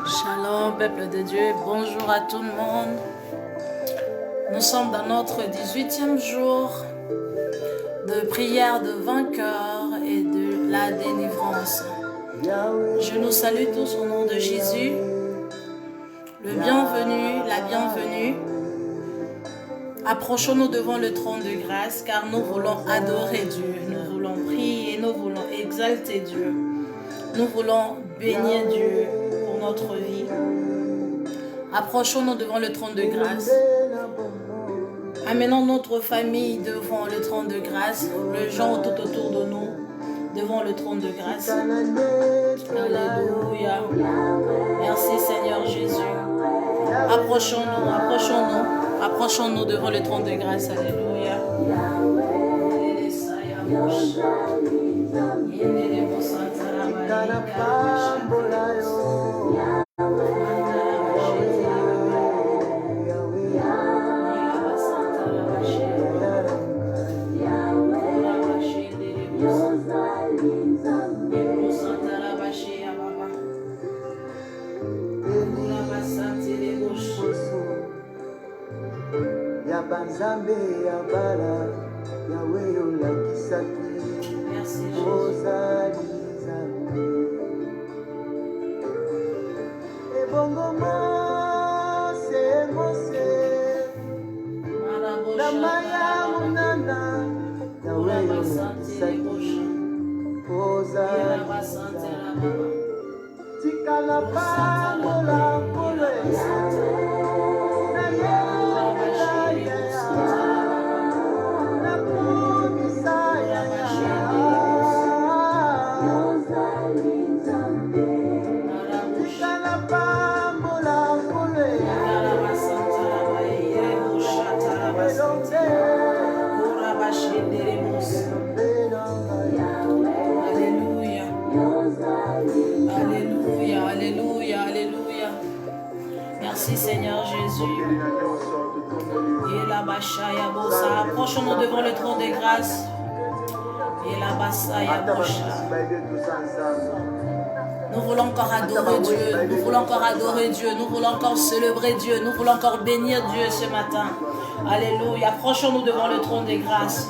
Shalom, peuple de Dieu, bonjour à tout le monde. Nous sommes dans notre 18e jour de prière de vainqueur et de la délivrance. Je nous salue tous au nom de Jésus. Le bienvenu, la bienvenue. Approchons-nous devant le trône de grâce car nous voulons adorer Dieu, nous voulons prier, nous voulons exalter Dieu. Nous voulons bénir Dieu pour notre vie. Approchons-nous devant le trône de grâce. Amenons notre famille devant le trône de grâce, les gens tout autour de nous devant le trône de grâce. Alléluia. Merci Seigneur Jésus. Approchons-nous, approchons-nous, approchons-nous devant le trône de grâce. Alléluia. Banzambe ya bala yawe olakisaki ozali nzambe ebongo mose na maya munana yawe olakisaki ozali nzambe tikala pambola pole Merci Seigneur Jésus. Approchons-nous devant le trône de grâce. Nous voulons encore adorer Dieu. Nous voulons encore adorer Dieu. Nous voulons encore célébrer Dieu. Nous voulons encore bénir Dieu ce matin. Alléluia. Approchons-nous devant le trône de grâce.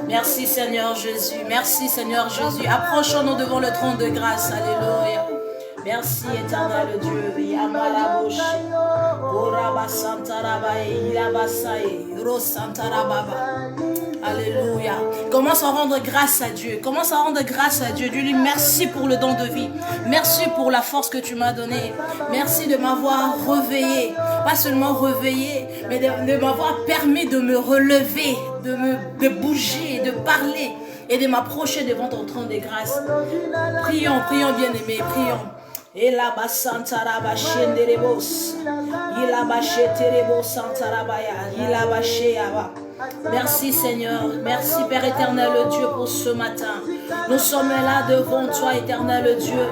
Merci Seigneur Jésus, merci Seigneur Jésus. Approchons-nous devant le trône de grâce, alléluia. Merci éternel Dieu. Alléluia. Commence à rendre grâce à Dieu. Commence à rendre grâce à Dieu. Dis-lui merci pour le don de vie. Merci pour la force que tu m'as donnée. Merci de m'avoir réveillé. Pas seulement réveillé, mais de m'avoir permis de me relever, de bouger, de parler et de m'approcher devant ton trône de grâce. Prions, prions bien-aimés, prions. Et la basantaraba shenderebos. Il a bâché terebo santarabaya. Il a bâché aba. Merci Seigneur, merci Père éternel Dieu pour ce matin. Nous sommes là devant toi éternel Dieu.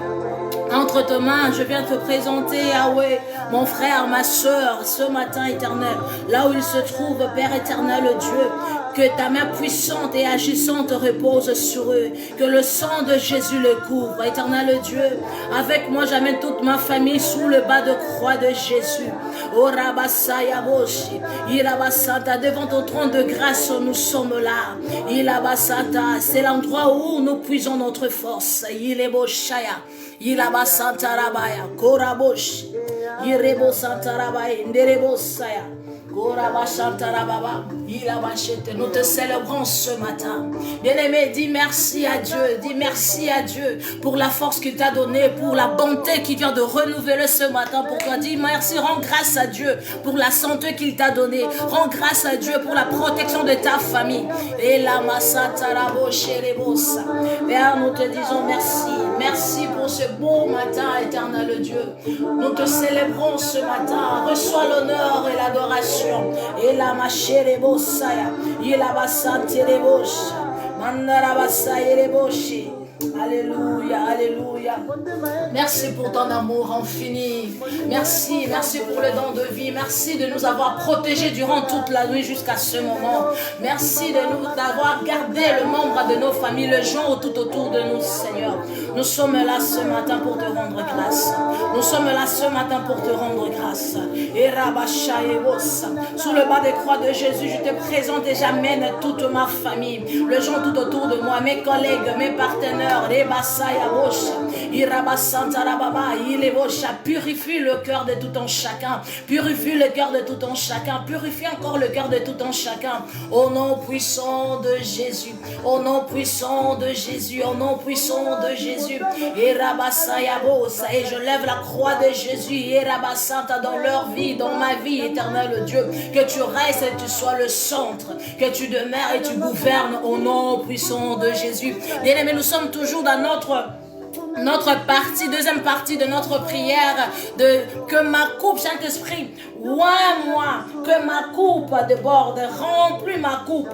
Entre tes mains, je viens te présenter, Yahweh, mon frère, ma soeur, ce matin éternel, là où il se trouve, Père éternel Dieu, que ta main puissante et agissante repose sur eux, que le sang de Jésus le couvre, éternel Dieu. Avec moi, j'amène toute ma famille sous le bas de croix de Jésus. Oh Rabasaya Boshi, Irabasata, devant ton trône de grâce, nous sommes là. Irabasata, c'est l'endroit où nous puisons notre force. Ileboshaya. Ilaba Santarabaya, Korabosh, Irebo Santarabaya, Nderebosaya, Koraba Santarababa, Ilabachete. Nous te célébrons ce matin. Bien-aimé, dis merci à Dieu pour la force qu'il t'a donnée, pour la bonté qui vient de renouveler ce matin pour toi. Dis merci, rends grâce à Dieu pour la santé qu'il t'a donnée. Rends grâce à Dieu pour la protection de ta famille. Et la Massantarabosh, Erebosa. Père, nous te disons merci. Merci pour ce beau matin, éternel Dieu. Nous te célébrons ce matin. Reçois l'honneur et l'adoration. Et la machérebosaya. Il a bassanté les bouches. Mandarabasaya les bouches. Alléluia, alléluia. Merci pour ton amour infini. Merci, merci pour le don de vie. Merci de nous avoir protégés durant toute la nuit jusqu'à ce moment. Merci de nous d'avoir gardé le membre de nos familles, le gens tout autour de nous, Seigneur. Nous sommes là ce matin pour te rendre grâce. Nous sommes là ce matin pour te rendre grâce. Et Rabasha et Bossa. Sous le bas des croix de Jésus, je te présente et j'amène toute ma famille, le gens tout autour de moi, mes collègues, mes partenaires. Rebassa et Bosha. Irabasanta Rababa, Ilebosha. Purifie le cœur de tout un chacun. Purifie le cœur de tout un chacun. Purifie encore le cœur de tout un chacun. Au nom puissant de Jésus. Au nom puissant de Jésus. Au nom puissant de Jésus. Et je lève la croix de Jésus. Et dans leur vie, dans ma vie, éternel Dieu. Que tu restes et tu sois le centre. Que tu demeures et tu gouvernes au nom puissant de Jésus. Bien-aimés, nous sommes toujours dans notre partie, deuxième partie de notre prière, de que ma coupe, Saint-Esprit, moi, que ma coupe déborde, remplis ma coupe,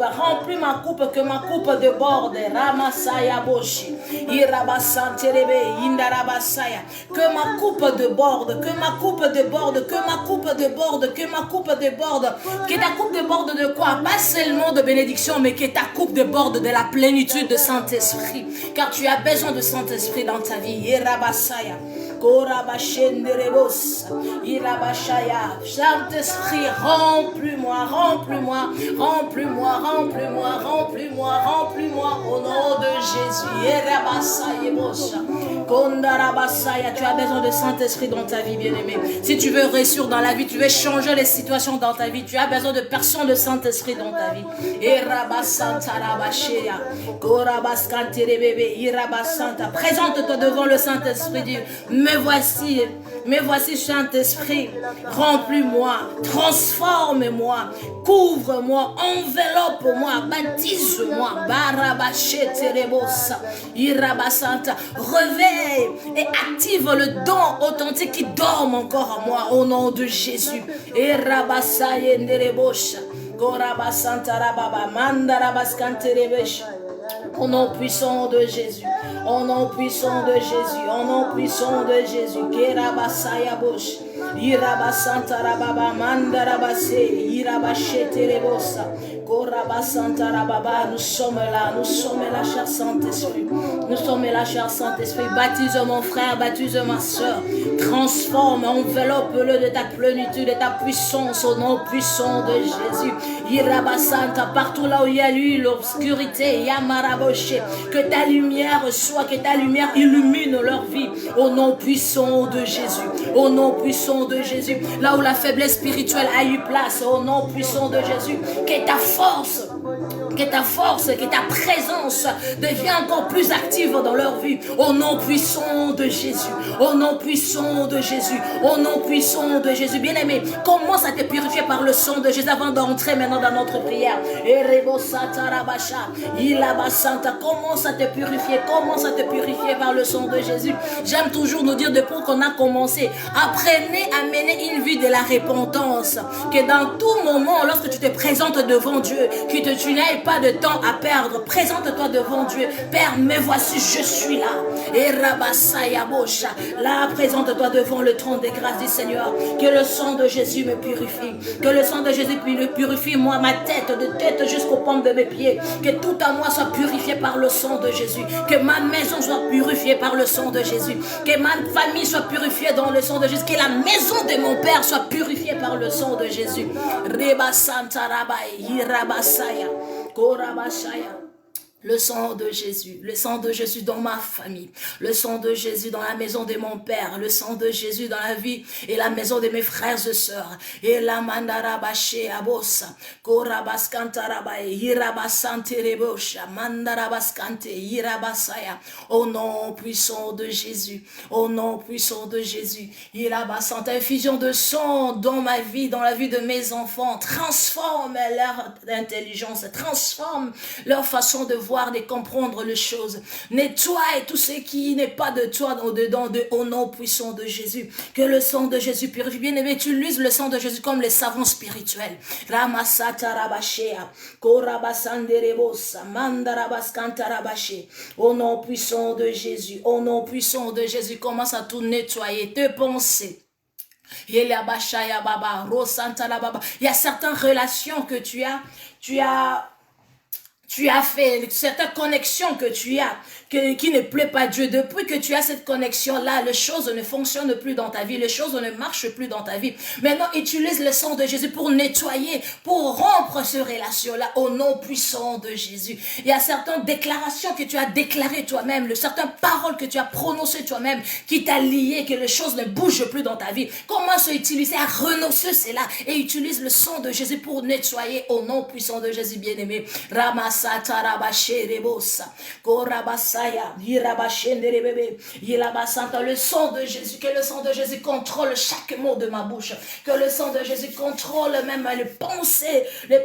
que ma coupe déborde, Ramasaya Boshi, Irabasanterebe, Indarabasaya, que ma coupe déborde, que ma coupe déborde, que ma coupe déborde, que ma coupe déborde, que ta coupe déborde de quoi? Pas seulement de bénédiction, mais que ta coupe déborde de la plénitude de Saint-Esprit, car tu as besoin de Saint-Esprit dans ta vie. Irabasaya, Korabashenderebos, Irabashaya. Saint-Esprit, remplis-moi, remplis-moi, remplis-moi, remplis-moi, remplis-moi, remplis-moi au nom de Jésus. Irabasaya, Kondarabasaya. Tu as besoin de Saint-Esprit dans ta vie, bien-aimé. Si tu veux réussir dans la vie, tu veux changer les situations dans ta vie, tu as besoin de personnes de Saint-Esprit dans ta vie. Irabasantarabashaya, Korabaskanterebebe, Irabasanta. Présente-toi devant le Saint-Esprit, dis, me voici Saint-Esprit, remplis-moi, transforme-moi, couvre-moi, enveloppe-moi, baptise-moi, Barabacheterebosa, Irabasanta, réveille et active le don authentique qui dorme encore en moi, au nom de Jésus, Irabasayenderebosha, Gorabasanta Rababa, Mandarabaskanterebesha. Au nom puissant de Jésus, au nom puissant de Jésus, au nom puissant de Jésus, Kerabasaya Bosh, Irabasanta Rababa, Mandarabase, Irabasheterebosa, Korabasanta Rababa. Nous sommes là, cher Saint-Esprit. Nous sommes là, cher Saint-Esprit. Baptise mon frère, baptise ma soeur. Transforme, enveloppe-le de ta plénitude, de ta puissance, au nom puissant de Jésus. Irabasanta, partout là où il y a eu l'obscurité, Yamaraboshe, que ta lumière soit, que ta lumière illumine leur vie, au nom puissant de Jésus, au nom puissant de Jésus. Là où la faiblesse spirituelle a eu place, au nom puissant de Jésus, que ta force, que ta présence devienne encore plus active dans leur vie, au nom puissant de Jésus, au nom puissant de Jésus, au nom puissant de Jésus. Bien-aimé, commence à te purifier par le sang de Jésus avant d'entrer maintenant dans notre prière. Commence à te purifier par le sang de Jésus. J'aime toujours nous dire depuis qu'on a commencé, apprenez à mener une vie de la repentance, que dans tout moment, lorsque tu te présentes devant Dieu, que tu n'aies pas de temps à perdre, présente-toi devant Dieu. Père, me voici, je suis là. Et Rabasaya Bosha, là, présente-toi devant le trône des grâces du Seigneur. Que le sang de Jésus me purifie, que le sang de Jésus me purifie, moi, ma tête, de tête jusqu'aux pommes de mes pieds. Que tout à moi soit purifié par le sang de Jésus. Que ma maison soit purifiée par le sang de Jésus. Que ma famille soit purifiée dans le sang de Jésus. Que la maison de mon Père soit purifiée par le sang de Jésus. Reba Santa Rabai, Irabasaya, Korabashaya. Le sang de Jésus dans ma famille, le sang de Jésus dans la maison de mon père, le sang de Jésus dans la vie et la maison de mes frères et sœurs. Et la mandarabache abosa, korabaskantaraba, irabasanterebosha, mandarabaskante, irabasaya. Au nom puissant de Jésus, au nom puissant de Jésus, irabasante, infusion de sang dans ma vie, dans la vie de mes enfants, transforme leur intelligence, transforme leur façon de voir voir, de comprendre les choses. Nettoie tout ce qui n'est pas de toi au-dedans, au nom puissant de Jésus. Que le sang de Jésus purifie. Bien-aimé, tu uses le sang de Jésus comme les savants spirituels. Ramasata rabashea, korabasanderebosa, mandarabaskantarabashe. Au nom puissant de Jésus, au nom puissant de Jésus, commence à tout nettoyer, tes pensées. Il y a certaines relations que tu as fait, certaines connexions que tu as, qui ne plaît pas Dieu. Depuis que tu as cette connexion-là, les choses ne fonctionnent plus dans ta vie, les choses ne marchent plus dans ta vie. Maintenant, utilise le sang de Jésus pour nettoyer, pour rompre ces relations-là au nom puissant de Jésus. Il y a certaines déclarations que tu as déclarées toi-même, certaines paroles que tu as prononcées toi-même, qui t'a lié, que les choses ne bougent plus dans ta vie. Commence à utiliser, à renoncer cela et utilise le sang de Jésus pour nettoyer au nom puissant de Jésus, bien-aimé. Ramasata rabashe rebosa, korabasaya, irabashendere bébé, ilabasanta. Le sang de Jésus, que le sang de Jésus contrôle chaque mot de ma bouche, que le sang de Jésus contrôle même les pensées les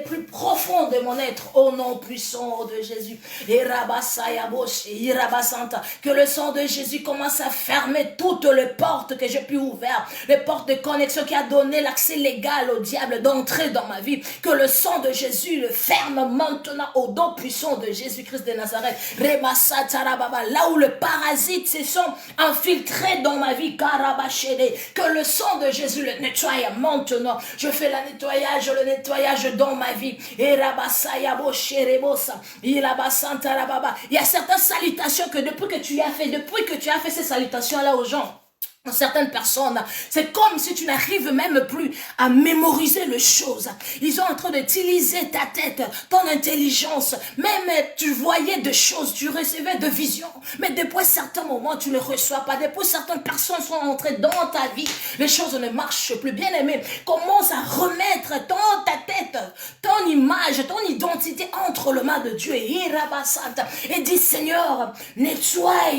plus profondes de mon être, au nom puissant de Jésus. Irabasaya boshe, irabasanta. Que le sang de Jésus commence à fermer toutes les portes que j'ai pu ouvrir, les portes de connexion qui a donné l'accès légal au diable d'entrer dans ma vie. Que le sang de Jésus le ferme maintenant au nom puissant de Jésus-Christ de Nazareth. Là où le parasite se sont infiltrés dans ma vie, que le sang de Jésus le nettoie maintenant. Je fais le nettoyage dans ma vie. Il y a certaines salutations que depuis que tu as fait ces salutations-là aux gens, certaines personnes, c'est comme si tu n'arrives même plus à mémoriser les choses. Ils sont en train d'utiliser ta tête, ton intelligence. Même tu voyais des choses, tu recevais des visions. Mais depuis certains moments, tu ne reçois pas. Depuis certaines personnes sont entrées dans ta vie, les choses ne marchent plus. Bien aimé, commence à remettre ta tête, ton image, ton identité entre les mains de Dieu. Et dis, Seigneur, nettoie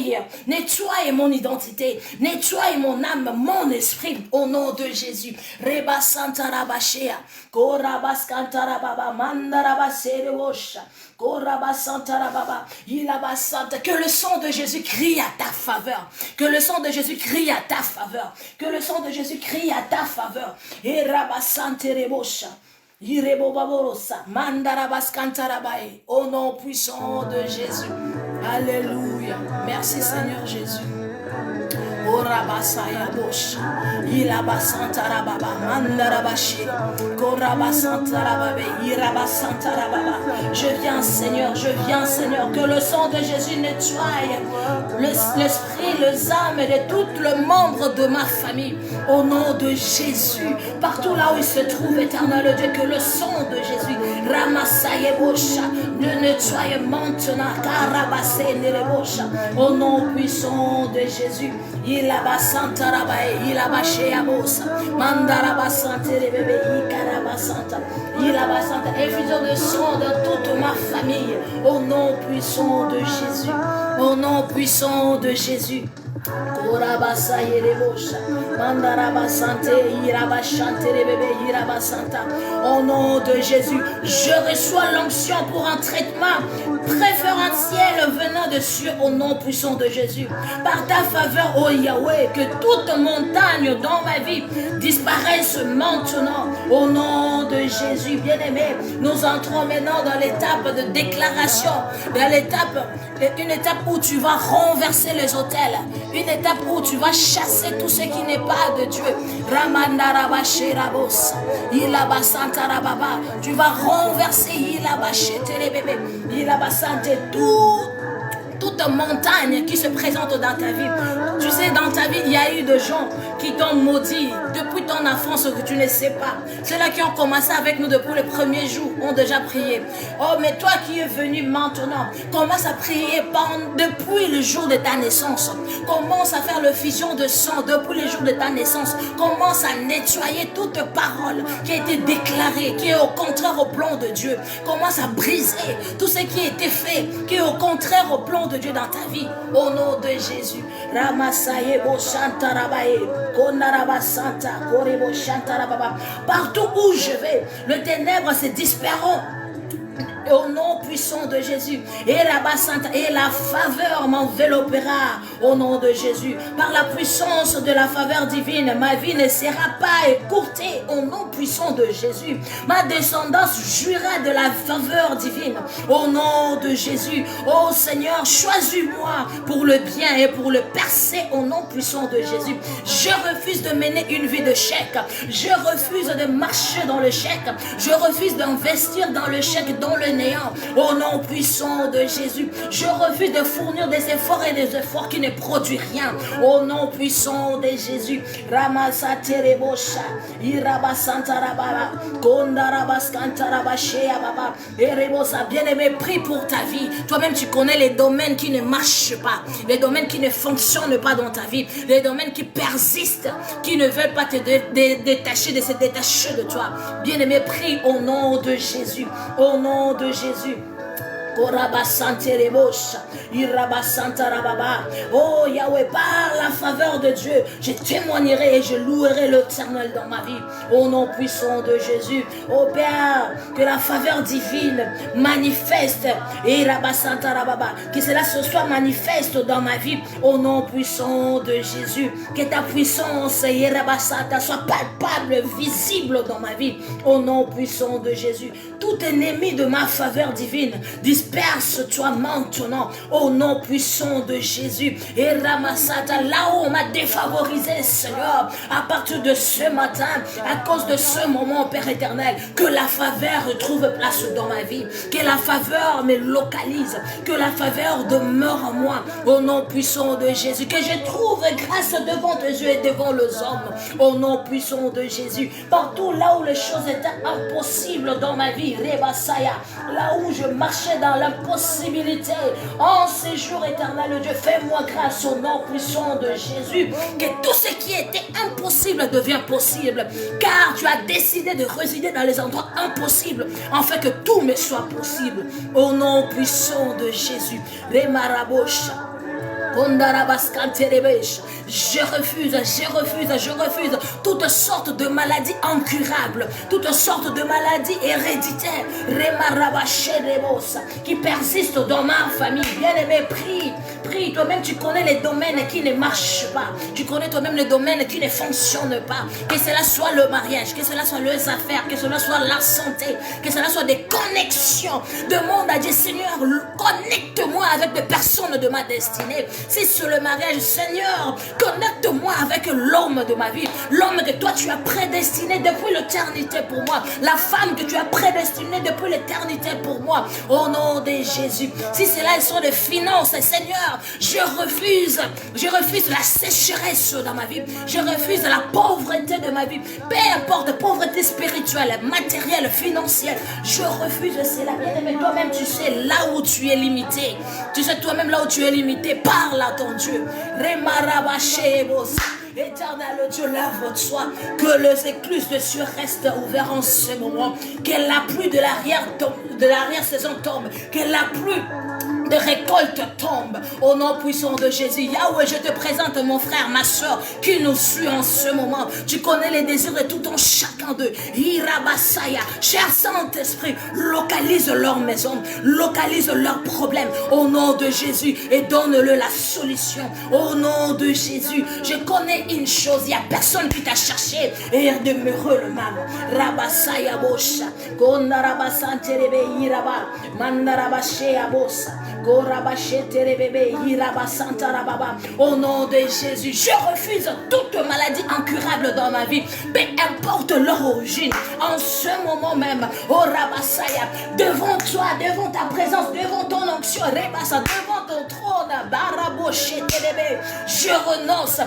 mon identité, nettoie mon âme, mon esprit, au nom de Jésus. Reba Santa Rabashea, Korabas Kantarababa, Mandarabasea, Korabas Santa Rababa, Ilabas Santa. Que le sang de Jésus crie à ta faveur. Que le sang de Jésus crie à ta faveur. Que le sang de Jésus crie à ta faveur. Et Rabas Santa Rebosha. Au nom puissant de Jésus. Alléluia. Merci Seigneur Jésus. Korabasaya bosh, ilabasanta baba, mandarabashi, korabasanta babe, irabasanta baba. Je viens Seigneur, que le sang de Jésus nettoie l'esprit, les âmes de tous les membres de ma famille. Au nom de Jésus, partout là où il se trouve, éternel Dieu, que le sang de Jésus, ramassaye bosha, le nettoie maintenant, karabasse nerebosha. Au nom puissant de Jésus. Ilabasanta rabae, ilabashea bosa, mandarabasante bébé, ikarabasanta, ilabasanta. Effusion de sang dans toute ma famille, au nom puissant de Jésus, au nom puissant de Jésus. Korabasa yerebosha, mandarabasante, irabashante bébé, irabasanta. Au nom de Jésus, je reçois l'onction pour un traitement préférentiel venant de cieux, au nom puissant de Jésus. Par ta faveur, oh Yahweh, que toute montagne dans ma vie disparaisse maintenant, au nom de Jésus. Bien-aimé, nous entrons maintenant dans l'étape de déclaration, une étape où tu vas renverser les autels, une étape où tu vas chasser tout ce qui n'est pas de Dieu. Ramandarabashirabos, ilabasantarababa, tu vas renverser, ilabashetelebebe, ilabasante, toute montagne qui se présente dans ta vie. Tu sais, dans ta vie, il y a eu des gens qui t'ont maudit depuis ton enfance que tu ne sais pas. Ceux-là qui ont commencé avec nous depuis les premiers jours ont déjà prié. Oh, mais toi qui es venu maintenant, commence à prier depuis le jour de ta naissance. Commence à faire le fusion de sang depuis le jour de ta naissance. Commence à nettoyer toute parole qui a été déclarée, qui est au contraire au plan de Dieu. Commence à briser tout ce qui a été fait, qui est au contraire au plan de Dieu dans ta vie, au nom de Jésus. Ramasaye bo shantarabaye, konarabasanta, korebo shantarababa. Partout où je vais, le ténèbre se disperseront. Au nom puissant de Jésus. Et la faveur m'enveloppera au nom de Jésus. Par la puissance de la faveur divine, ma vie ne sera pas écourtée au nom puissant de Jésus. Ma descendance jouira de la faveur divine au nom de Jésus. Oh Seigneur, choisis-moi pour le bien et pour le percer au nom puissant de Jésus. Je refuse de mener une vie de chèque. Je refuse de marcher dans le chèque. Je refuse d'investir dans le chèque, dans le néant. Au nom puissant de Jésus. Je refuse de fournir des efforts et des efforts qui ne produisent rien. Au nom puissant de Jésus. Ramasaterebosha. Irabasantarababa. Kondarabaskantarabashea baba. Erebosa. Bien-aimé, prie pour ta vie. Toi-même, tu connais les domaines qui ne marchent pas. Les domaines qui ne fonctionnent pas dans ta vie. Les domaines qui persistent, qui ne veulent pas te détacher, de se détacher de toi. Bien-aimé, prie au nom de Jésus. Au nom de Jésus. Oh Yahweh, par la faveur de Dieu, je témoignerai et je louerai l'Éternel dans ma vie. Au nom puissant de Jésus. Oh Père, que la faveur divine manifeste. Que cela se soit manifeste dans ma vie. Au nom puissant de Jésus. Que ta puissance soit palpable, visible dans ma vie. Au nom puissant de Jésus. Tout ennemi de ma faveur divine, disperse-toi maintenant au nom puissant de Jésus. Et Ramasata, là où on m'a défavorisé, Seigneur, à partir de ce matin, à cause de ce moment, Père éternel, que la faveur trouve place dans ma vie, que la faveur me localise, que la faveur demeure en moi, au nom puissant de Jésus, que je trouve grâce devant tes yeux et devant les hommes, au nom puissant de Jésus. Partout là où les choses étaient impossibles dans ma vie, Rebasaya, là où je marchais dans l'impossibilité, en ces jours éternels, Dieu, fais-moi grâce au nom puissant de Jésus, que tout ce qui était impossible devient possible, car tu as décidé de résider dans les endroits impossibles, afin que tout me soit possible, au nom puissant de Jésus. Remarabosha. Je refuse toutes sortes de maladies incurables, toutes sortes de maladies héréditaires qui persistent dans ma famille. Bien-aimé, prie, toi-même tu connais les domaines qui ne marchent pas, tu connais toi-même les domaines qui ne fonctionnent pas, que cela soit le mariage, que cela soit les affaires, que cela soit la santé, que cela soit des connexions. Demande à Dieu, Seigneur, connecte-moi avec des personnes de ma destinée. Si sur le mariage, Seigneur, connecte-moi avec l'homme de ma vie, l'homme que toi tu as prédestiné depuis l'éternité pour moi, la femme que tu as prédestinée depuis l'éternité pour moi, au nom de Jésus. Si cela sont des finances, Seigneur, je refuse la sécheresse dans ma vie, je refuse la pauvreté de ma vie, peu importe, pauvreté spirituelle, matérielle, financière, je refuse cela. Bien-aimé, toi-même tu sais là où tu es limité, tu sais toi-même là où tu es limité, parle à ton Dieu. Éternel Dieu, lève-toi, que les écluses de cieux restent ouverts en ce moment, que la pluie de l'arrière-saison tombe, que la pluie de récolte tombe au nom puissant de Jésus. Yahweh, je te présente mon frère, ma soeur qui nous suit en ce moment. Tu connais les désirs de tout un chacun d'eux. Irabasaya, cher Saint-Esprit, localise leur maison, localise leurs problèmes au nom de Jésus et donne-le la solution au nom de Jésus. Je connais une chose, il n'y a personne qui t'a cherché et demeure le mal. Rabasaya bosha, konarabasanterebe iraba, mandarabashea bosa. Au nom de Jésus, je refuse toute maladie incurable dans ma vie, peu importe leur origine. En ce moment même, oh Rabasaya, devant toi, devant ta présence, devant ton onction, Rebasa, devant ton trône, je renonce à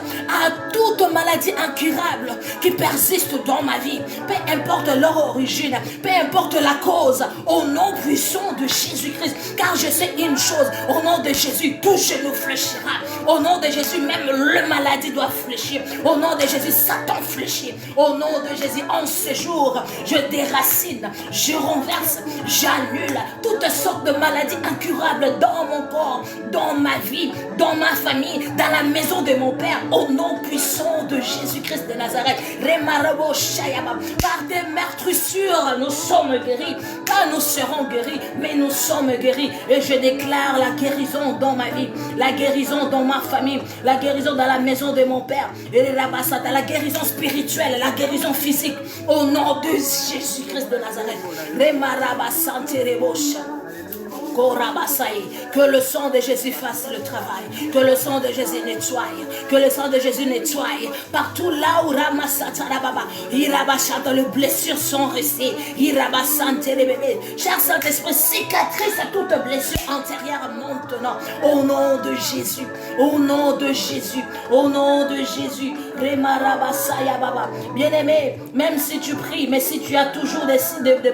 toute maladie incurable qui persiste dans ma vie, peu importe leur origine, peu importe la cause, au nom puissant de Jésus-Christ, car je sais une chose, au nom de Jésus, tout genou fléchira. Au nom de Jésus, même le maladie doit fléchir. Au nom de Jésus, Satan fléchit. Au nom de Jésus, en ce jour, je déracine, je renverse, j'annule toutes sortes de maladies incurables dans mon corps, dans ma vie, dans ma famille, dans la maison de mon Père, au nom puissant de Jésus-Christ de Nazareth. Par des meurtrissures, nous sommes guéris. Pas nous serons guéris, mais nous sommes guéris. Et je déclare la guérison dans ma vie, la guérison dans ma famille, la guérison dans la maison de mon Père, et la guérison spirituelle, la guérison physique, au nom de Jésus-Christ de Nazareth. Que le sang de Jésus fasse le travail, que le sang de Jésus nettoie, que le sang de Jésus nettoie partout là où Ramasatarababa, les blessures sont restées. Cher Saint-Esprit, cicatrise toute blessure antérieure maintenant, au nom de Jésus, au nom de Jésus, au nom de Jésus. Bien-aimé, même si tu pries, mais si tu as toujours des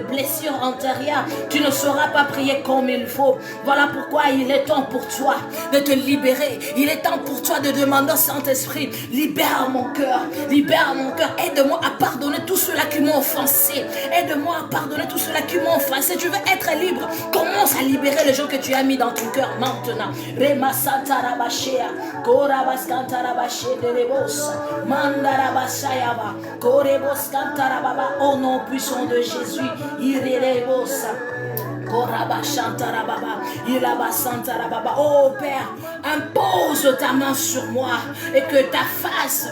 blessures antérieures, tu ne sauras pas prier comme il faut. Voilà pourquoi il est temps pour toi de te libérer. Il est temps pour toi de demander au Saint-Esprit, libère mon cœur, aide-moi à pardonner tous ceux-là qui m'ont offensé, aide-moi à pardonner tous ceux-là qui m'ont offensé. Tu veux être libre, commence à libérer les gens que tu as mis dans ton cœur maintenant. Rema Santarabashea, Korabaskantarabashe de Rebos, Mandarabashayaba, Koreboskantarababa, au nom puissant de Jésus, Irerebosa. Oh Père, impose ta main sur moi et que ta face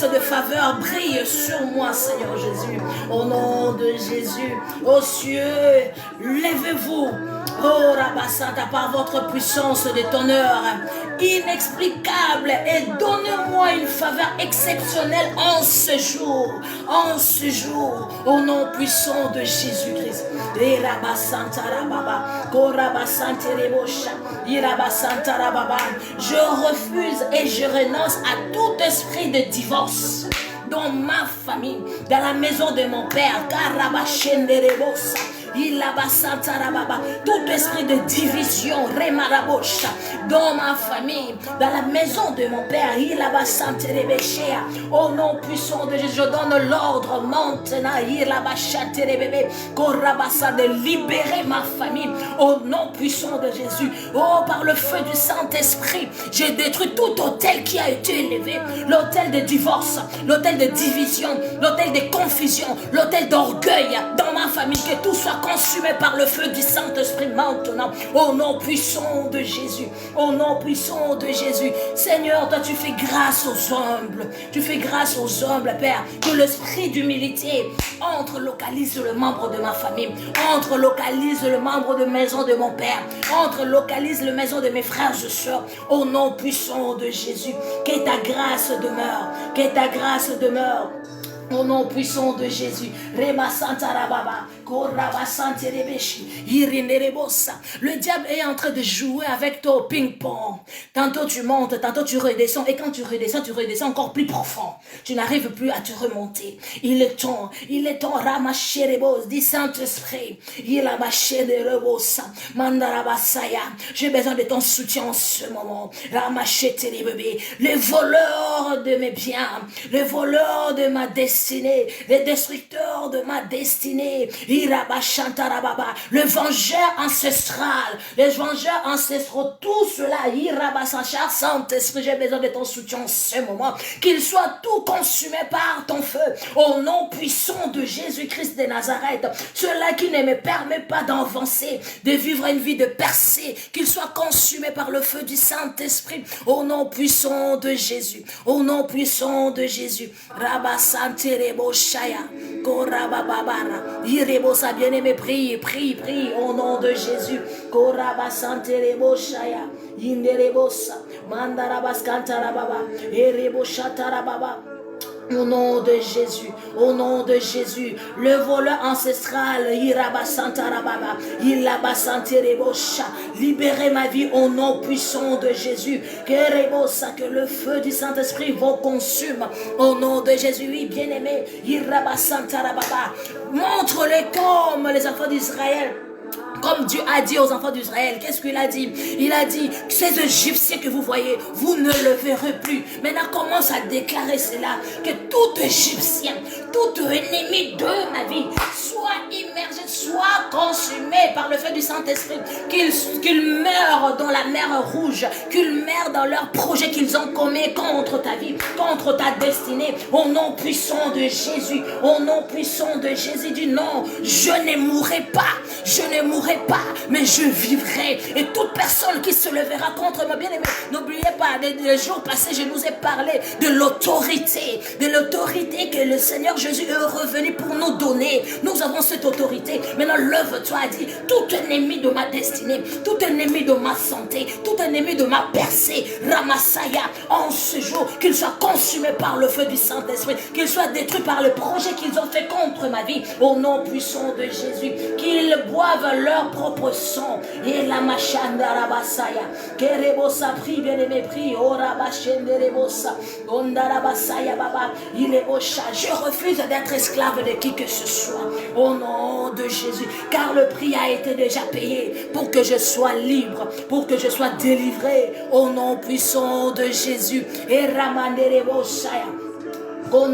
de faveur brille sur moi, Seigneur Jésus. Au nom de Jésus, aux cieux, levez-vous. Oh Rabasanta, par votre puissance de tonnerre inexplicable, et donnez-moi une faveur exceptionnelle en ce jour, au nom puissant de Jésus-Christ. Je refuse et je renonce à tout esprit de divorce dans ma famille, dans la maison de mon Père. Tout esprit de division, dans ma famille, dans la maison de mon Père, au nom puissant de Jésus, je donne l'ordre maintenant de libérer ma famille, au nom puissant de Jésus. Oh, par le feu du Saint-Esprit, j'ai détruit tout autel qui a été élevé, l'autel de divorce, l'autel de division, l'autel de confusion, l'autel d'orgueil dans ma famille, que tout soit consumé par le feu du Saint-Esprit maintenant, au nom puissant de Jésus, au nom puissant de Jésus. Seigneur, toi tu fais grâce aux humbles, Père, que l'esprit d'humilité entre, localise le membre de ma famille, entre, localise le membre de maison de mon Père, entre, localise le maison de mes frères et sœurs, au nom puissant de Jésus. Que ta grâce demeure, au nom puissant de Jésus. Rema Santarababa, Koraba Santerebeshi, Irinerebosa. Le diable est en train de jouer avec toi au ping-pong. Tantôt tu montes, tantôt tu redescends. Et quand tu redescends encore plus profond. Tu n'arrives plus à te remonter. Il est temps, Ramacherebos, dit Saint-Esprit. Ilabacherebosa, Mandarabasaya. J'ai besoin de ton soutien en ce moment. Ramacheterebebe, les voleurs de mes biens, les voleurs de ma destinée, les destructeurs de ma destinée, le vengeur ancestral, les vengeurs ancestraux, tout cela, cher Saint-Esprit, j'ai besoin de ton soutien en ce moment, qu'il soit tout consumé par ton feu, au nom puissant de Jésus-Christ de Nazareth, cela qui ne me permet pas d'avancer, de vivre une vie de percée, qu'il soit consumé par le feu du Saint-Esprit, au nom puissant de Jésus, au nom puissant de Jésus. Rebo Shaya, Koraba Babara, Irebosa, bien-aimé, prie, au nom de Jésus. Koraba Sante Rebo Shaya, Inderebosa, Mandarabas Kantarababa, Erebo Shatarababa. Au nom de Jésus, le voleur ancestral, libérez ma vie au nom puissant de Jésus, que le feu du Saint-Esprit vous consume, au nom de Jésus, oui, bien-aimé, montre-les comme les enfants d'Israël, Comme Dieu a dit aux enfants d'Israël, qu'est-ce qu'il a dit? Il a dit, ces Égyptiens que vous voyez, vous ne le verrez plus. Maintenant, commence à déclarer cela, que tout Égyptien, tout ennemi de ma vie, soit immergé, soit consumé par le feu du Saint-Esprit, qu'il meure dans la mer rouge, qu'il meure dans leurs projets qu'ils ont commis contre ta vie, contre ta destinée, au nom puissant de Jésus, au nom puissant de Jésus, du nom, je ne mourrai pas, je ne mourrai pas, mais je vivrai. Et toute personne qui se lèvera contre moi, bien aimé, n'oubliez pas, les jours passés, je nous ai parlé de l'autorité que le Seigneur Jésus est revenu pour nous donner. Nous avons cette autorité. Maintenant, lève-toi, dit, tout ennemi de ma destinée, tout ennemi de ma santé, tout ennemi de ma percée, Ramasaya, en ce jour, qu'il soit consumé par le feu du Saint-Esprit, qu'il soit détruit par le projet qu'ils ont fait contre ma vie, au nom puissant de Jésus, qu'ils boivent leur propre sang. Et la machanda rabasaya, kerebosa prie, bien aimé, prie, ora bachende rebosa, onda rabasaya baba, il est au chat. Je refuse d'être esclave de qui que ce soit, au nom de Jésus, car le prix a été déjà payé pour que je sois libre, pour que je sois délivré, au nom puissant de Jésus. Et ramande rebosaya. Au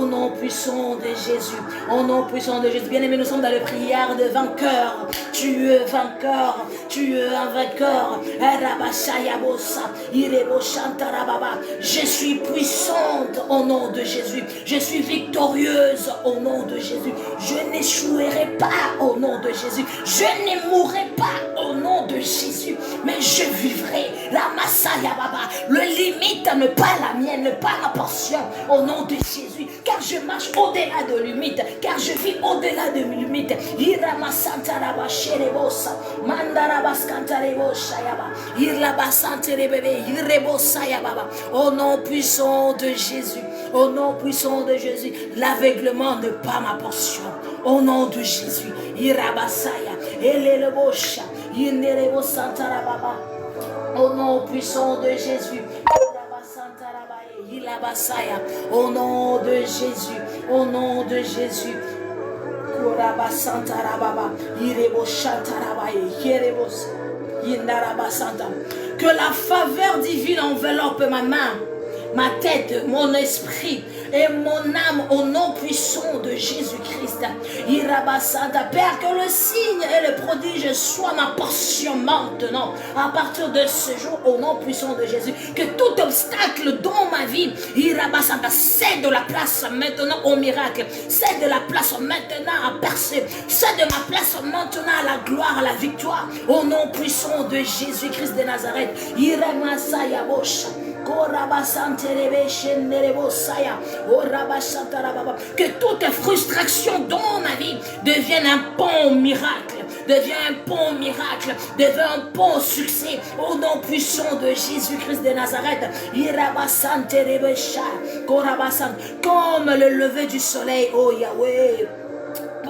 nom puissant de Jésus, au nom puissant de Jésus. Bien aimé, nous sommes dans les prières de vainqueurs. Tu es vainqueur, tu es un vainqueur. Je suis puissante au nom de Jésus. Je suis victorieuse au nom de Jésus. Je n'échouerai pas au nom de Jésus. Je ne mourrai pas au nom de Jésus, mais je vivrai. La Masaya Baba, le limite n'est pas la mienne, n'est pas la portion au nom de Jésus, car je marche au-delà de limite, car je vis au-delà de limite. Au nom puissant de Jésus, au nom puissant de Jésus, l'aveuglement n'est pas ma portion. Au nom de Jésus, au nom puissant de Jésus. Au nom de Jésus, au nom de Jésus. Que la faveur divine enveloppe ma main, ma tête, mon esprit et mon âme au nom puissant de Jésus-Christ. Père, que le signe et le prodige soient ma portion maintenant, à partir de ce jour, au nom puissant de Jésus. Que tout obstacle dans ma vie, cède de la place maintenant au miracle, cède de la place maintenant à percer, cède de ma place maintenant à la gloire, à la victoire, au nom puissant de Jésus-Christ de Nazareth. Que toute frustration dans ma vie devienne un pont miracle, devienne un pont miracle, devienne un pont succès, au nom puissant de Jésus-Christ de Nazareth. Comme le lever du soleil, oh Yahweh.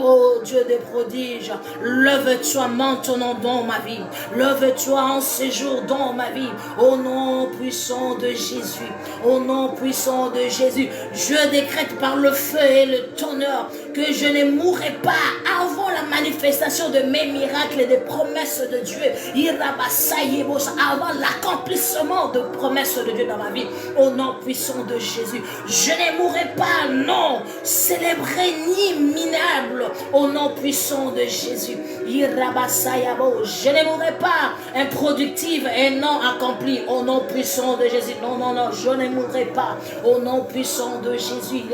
Oh Dieu des prodiges, lève-toi maintenant dans ma vie. Lève-toi en ce jour dans ma vie. Au nom puissant de Jésus. Au nom puissant de Jésus. Je décrète par le feu et le tonnerre que je ne mourrai pas avant la manifestation de mes miracles et des promesses de Dieu. Avant l'accomplissement de promesses de Dieu dans ma vie. Au nom puissant de Jésus. Je ne mourrai pas, non, célébré ni minable. Au nom puissant de Jésus. Je ne mourrai pas improductive et non accomplie. Au nom puissant de Jésus. Non, non, non, je ne mourrai pas. Au nom puissant de Jésus.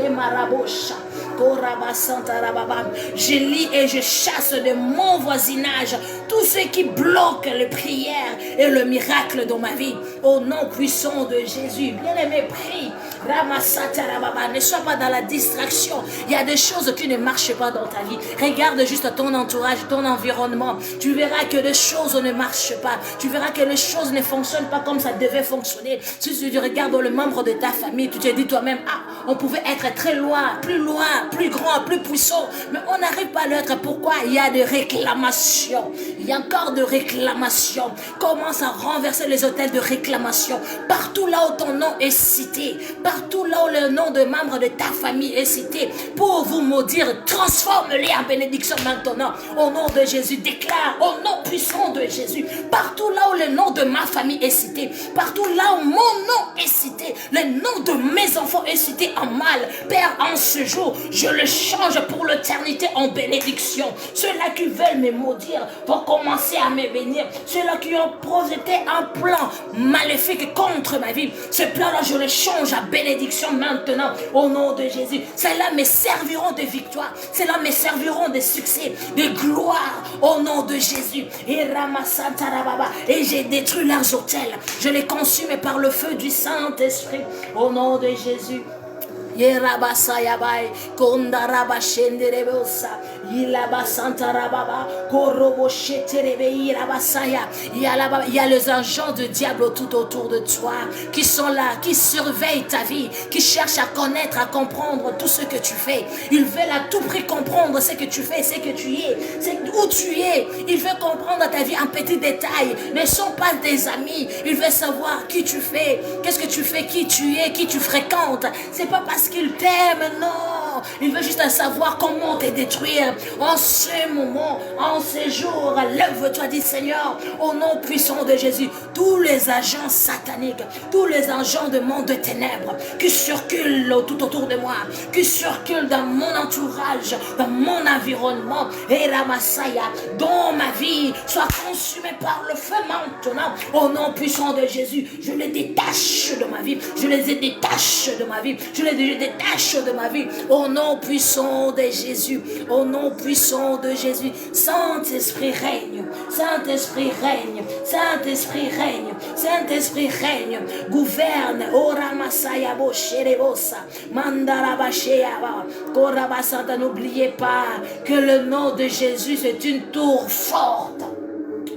Je lis et je chasse de mon voisinage tous ceux qui bloquent les prières et le miracle dans ma vie. Au nom puissant de Jésus. Bien-aimé, prie. Ne sois pas dans la distraction. Il y a des choses qui ne marchent pas dans ta vie. Regarde juste ton entourage, ton environnement. Tu verras que les choses ne marchent pas. Tu verras que les choses ne fonctionnent pas comme ça devait fonctionner. Si tu regardes le membre de ta famille, tu te dis toi-même, ah, on pouvait être très loin, plus grand, plus puissant, mais on n'arrive pas à l'être. Pourquoi? Il y a des réclamations. Il y a encore de réclamations. Commence à renverser les hôtels de réclamation. Partout là où ton nom est cité, partout là où le nom de membres de ta famille est cité, pour vous maudire, transforme-les en bénédiction maintenant. Au nom de Jésus, déclare au nom puissant de Jésus. Partout là où le nom de ma famille est cité, partout là où mon nom est cité, le nom de mes enfants est cité en mal, Père, en ce jour, je le change pour l'éternité en bénédiction. Ceux-là qui veulent me maudire vont commencer à me bénir. Ceux-là qui ont projeté un plan maléfique contre ma vie, ce plan-là, je le change à bénédiction maintenant, au nom de Jésus. Ceux-là me serviront de victoire, ceux-là me serviront de succès, de gloire, au nom de Jésus. Et j'ai détruit leurs hôtels, je les consume par le feu du Saint-Esprit, au nom de Jésus. Yerabasayabai kondaraba shenderebosa ilabasantarababa korobo sheterebe irabasaya. Il y a les agents de diable tout autour de toi qui sont là, qui surveillent ta vie, qui cherchent à connaître, à comprendre tout ce que tu fais. Ils veulent à tout prix comprendre ce que tu fais, ce que tu es, où tu es. Ils veulent comprendre ta vie en petits détails. Ne sont pas des amis. Ils veulent savoir qui tu fais, qu'est-ce que tu fais, qui tu es, qui tu fréquentes. C'est pas parce qu'il t'aime, non. Il veut juste savoir comment te détruire. En ce moment, en ce jour, lève-toi, dis Seigneur, au nom puissant de Jésus, tous les agents sataniques, tous les agents de monde de ténèbres qui circulent tout autour de moi, qui circulent dans mon entourage, dans mon environnement, et Ramasaya, dans ma vie, soient consumés par le feu maintenant. Au nom puissant de Jésus, je les détache de ma vie, je les détache de ma vie, je les détache de ma vie. Au nom puissant de Jésus, au nom puissant de Jésus, Saint-Esprit règne, Saint-Esprit règne, Saint-Esprit règne, Saint-Esprit règne, gouverne. Ora masaya bo sherebosa, mandara basheyaba, korabasanta. N'oubliez pas que le nom de Jésus c'est une tour forte.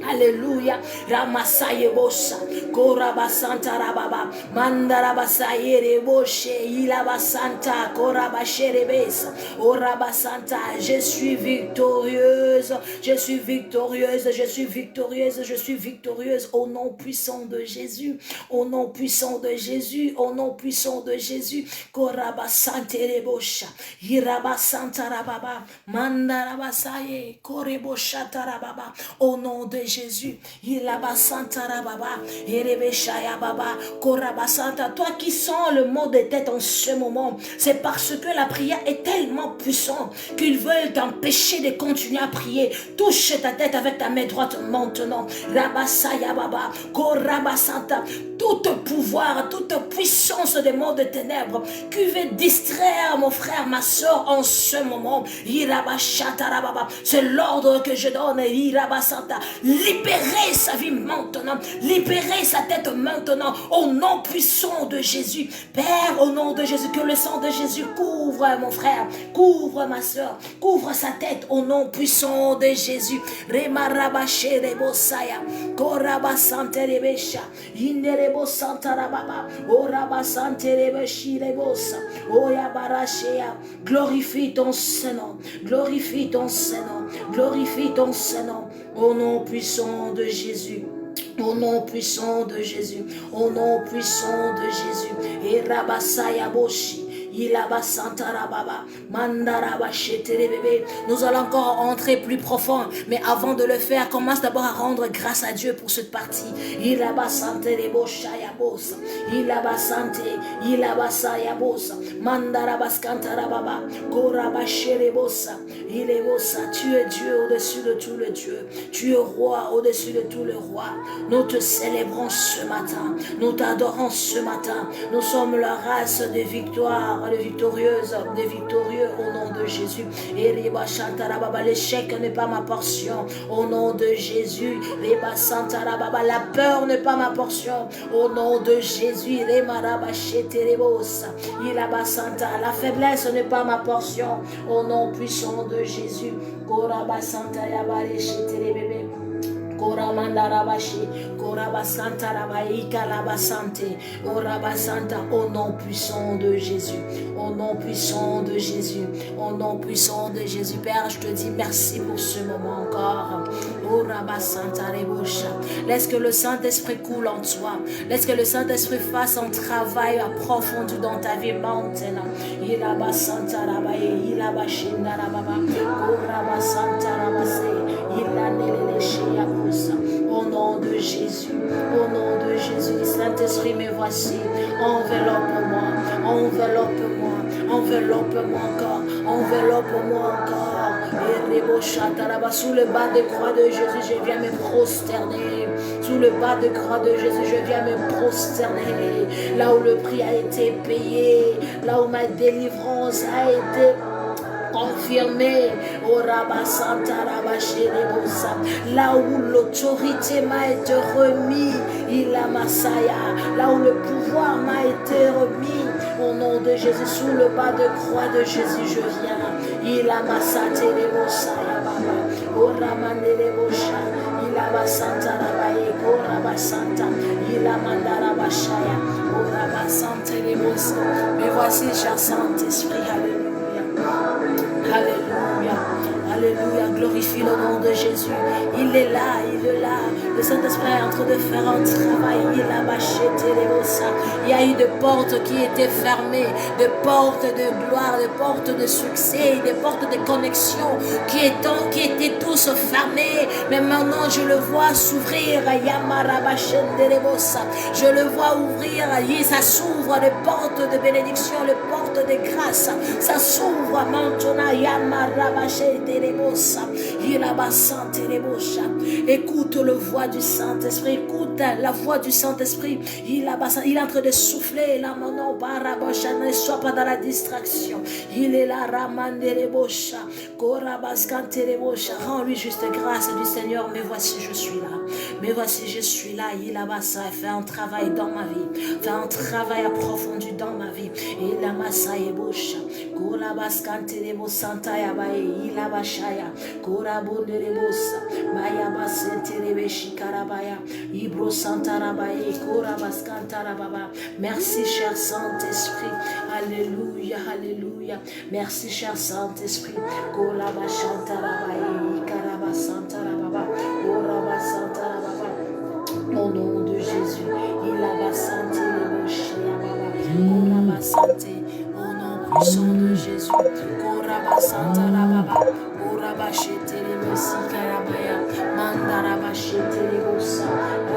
Alléluia. Ramasaye bosa. Korabasanta rababa. Mandarabasaye reboshe. Ilabasanta. Korabasherebesa. Orabasanta. Je suis victorieuse. Je suis victorieuse. Je suis victorieuse. Je suis victorieuse. Au nom puissant de Jésus. Au nom puissant de Jésus. Au nom puissant de Jésus. Korabasante rebosha. Irabasanta rababa. Mandarabasaye. Korebosha tarababa. Au nom de Jésus, toi qui sens le mot de tête en ce moment, c'est parce que la prière est tellement puissante qu'ils veulent t'empêcher de continuer à prier. Touche ta tête avec ta main droite maintenant. Tout pouvoir, toute puissance des monts de ténèbres qui veut distraire mon frère, ma soeur en ce moment. C'est l'ordre que je donne. Libérez sa vie maintenant, libérez sa tête maintenant, au nom puissant de Jésus. Père, au nom de Jésus, que le sang de Jésus couvre mon frère, couvre ma soeur, couvre sa tête, au nom puissant de Jésus. Glorifie ton Saint-Nom, glorifie ton Saint-Nom, glorifie ton Saint-Nom, au nom puissant de Jésus. Au nom puissant de Jésus, au nom puissant de Jésus. Et Rabasaya Boshi. Nous allons encore entrer plus profond, mais avant de le faire, commence d'abord à rendre grâce à Dieu pour cette partie. Tu es Dieu au-dessus de tout le Dieu. Tu es roi au-dessus de tout le roi. Nous te célébrons ce matin. Nous t'adorons ce matin. Nous sommes la race de victoire, de victorieuse, de victorieux au nom de Jésus. L'échec n'est pas ma portion au nom de Jésus. La peur n'est pas ma portion au nom de Jésus. La faiblesse n'est pas ma portion au nom puissant de Jésus. Koramandarabashi, Korabasanta Rabaïka Labasante, Orabasanta, au nom puissant de Jésus, au nom puissant de Jésus, au nom puissant de Jésus. Père, je te dis merci pour ce moment encore. Orabasanta Rebosha. Laisse que le Saint-Esprit coule en toi. Laisse que le Saint-Esprit fasse un travail approfondi dans ta vie maintenant. Ilabasanta Rabaye, Ilabashinda Rababa, Korabasanta Rabase, Ilanelele Sheyabusa. Au nom de Jésus, au nom de Jésus, Saint-Esprit, me voici. Enveloppe-moi, enveloppe-moi, enveloppe-moi encore, enveloppe-moi encore. Et sous le bas de croix de Jésus, je viens me prosterner. Sous le bas de croix de Jésus, je viens me prosterner. Là où le prix a été payé, là où ma délivrance a été confirmé, là où l'autorité m'a été remise, il a Masaya, là où le pouvoir m'a été remis, au nom de Jésus, sous le bas de croix de Jésus, je viens, il a Masate les Mosaya, Baba, Oramane les Mosha, il a Masanta Rabaye, Korabasanta, il a Mandara Bashaya, Orabasante les Mosa. Mais voici, cher Saint-Esprit, alléluia. Alléluia, alléluia, glorifie le nom de Jésus. Il est là, il est là. Le Saint-Esprit est en train de faire un travail. Il a bâché Télémosa. Il y a eu des portes qui étaient fermées, des portes de gloire, des portes de succès, des portes de connexion qui étaient tous fermées. Mais maintenant, je le vois s'ouvrir. Je le vois ouvrir. Ça s'ouvre, les portes de bénédiction, les portes de grâce. Ça s'ouvre maintenant. Écoute le voix du Saint-Esprit, écoute la voix du Saint-Esprit. Il est en train de souffler là maintenant. Ne sois pas dans la distraction. Il est là, Ramanderebosha, Korabaskanterebosha. Rends-lui juste grâce du Seigneur. Mais voici, je suis là. Mais voici, je suis là. Il a basa, fait un travail dans ma vie. Fait un travail approfondi dans ma vie. Il a Masaebosha, Korabaskanterebosha. Santa Yabaye, Ilabashaya, Korabonderebosa, Mayaba Senterebeshi Karabaya, Ibro Santa Rabaye, Korabaskanta Rababa. Merci, cher Saint-Esprit. Alléluia, alléluia. Merci, cher Saint-Esprit. Korabashanta Rabaye, Karabasanta Rababa, Korabasanta Rababa. Au nom de Jésus, Ilabasante Reboshi Yababa, Korabasante. Puissant de Jésus, Korabasanta Rababa, Korabashete Rebosi Karabaya, Mandarabashete Rebosa.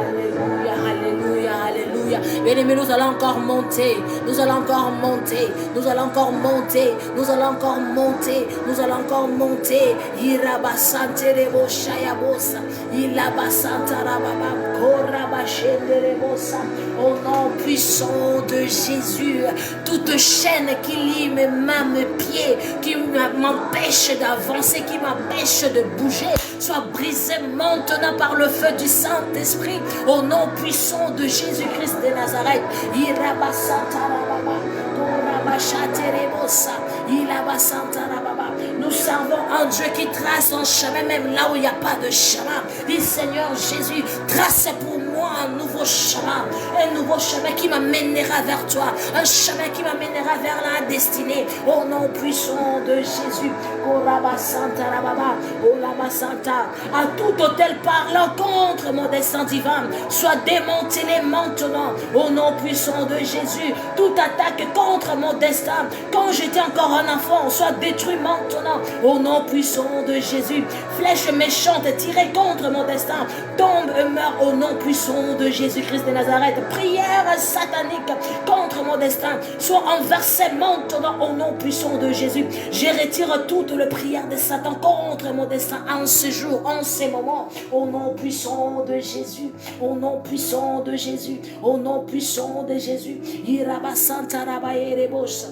Alléluia, alléluia, alléluia. Bien-aimés, nous allons encore monter, nous allons encore monter, nous allons encore monter, nous allons encore monter, nous allons encore monter. Irabasante Rebosha Yabosa, Ilabasanta Rababa, Korabashete Rebosa. Au nom puissant de Jésus, toute chaîne qui lie mes mains, mes pieds, qui m'empêche d'avancer, qui m'empêche de bouger, soit brisée maintenant par le feu du Saint-Esprit. Au nom puissant de Jésus-Christ de Nazareth. Nous servons un Dieu qui trace un chemin même là où il n'y a pas de chemin. Dis Seigneur Jésus, trace pour moi un nouveau chemin qui m'amènera vers toi, un chemin qui m'amènera vers la destinée. Au nom puissant de Jésus, à tout hôtel parlant contre mon destin divin, soit démantelé maintenant. Au nom puissant de Jésus, toute attaque contre mon destin, quand j'étais encore un enfant, soit détruit maintenant. Au nom puissant de Jésus, flèche méchante tirée contre mon destin, tombe et meurt au nom puissant de Jésus-Christ de Nazareth. Prière satanique contre mon destin, soit enversée maintenant au nom puissant de Jésus. Je retire toute la prière de Satan contre mon destin en ce jour, en ces moments. Au nom puissant de Jésus, au nom puissant de Jésus, au nom puissant de Jésus. Irabasanta rabaye rebosa.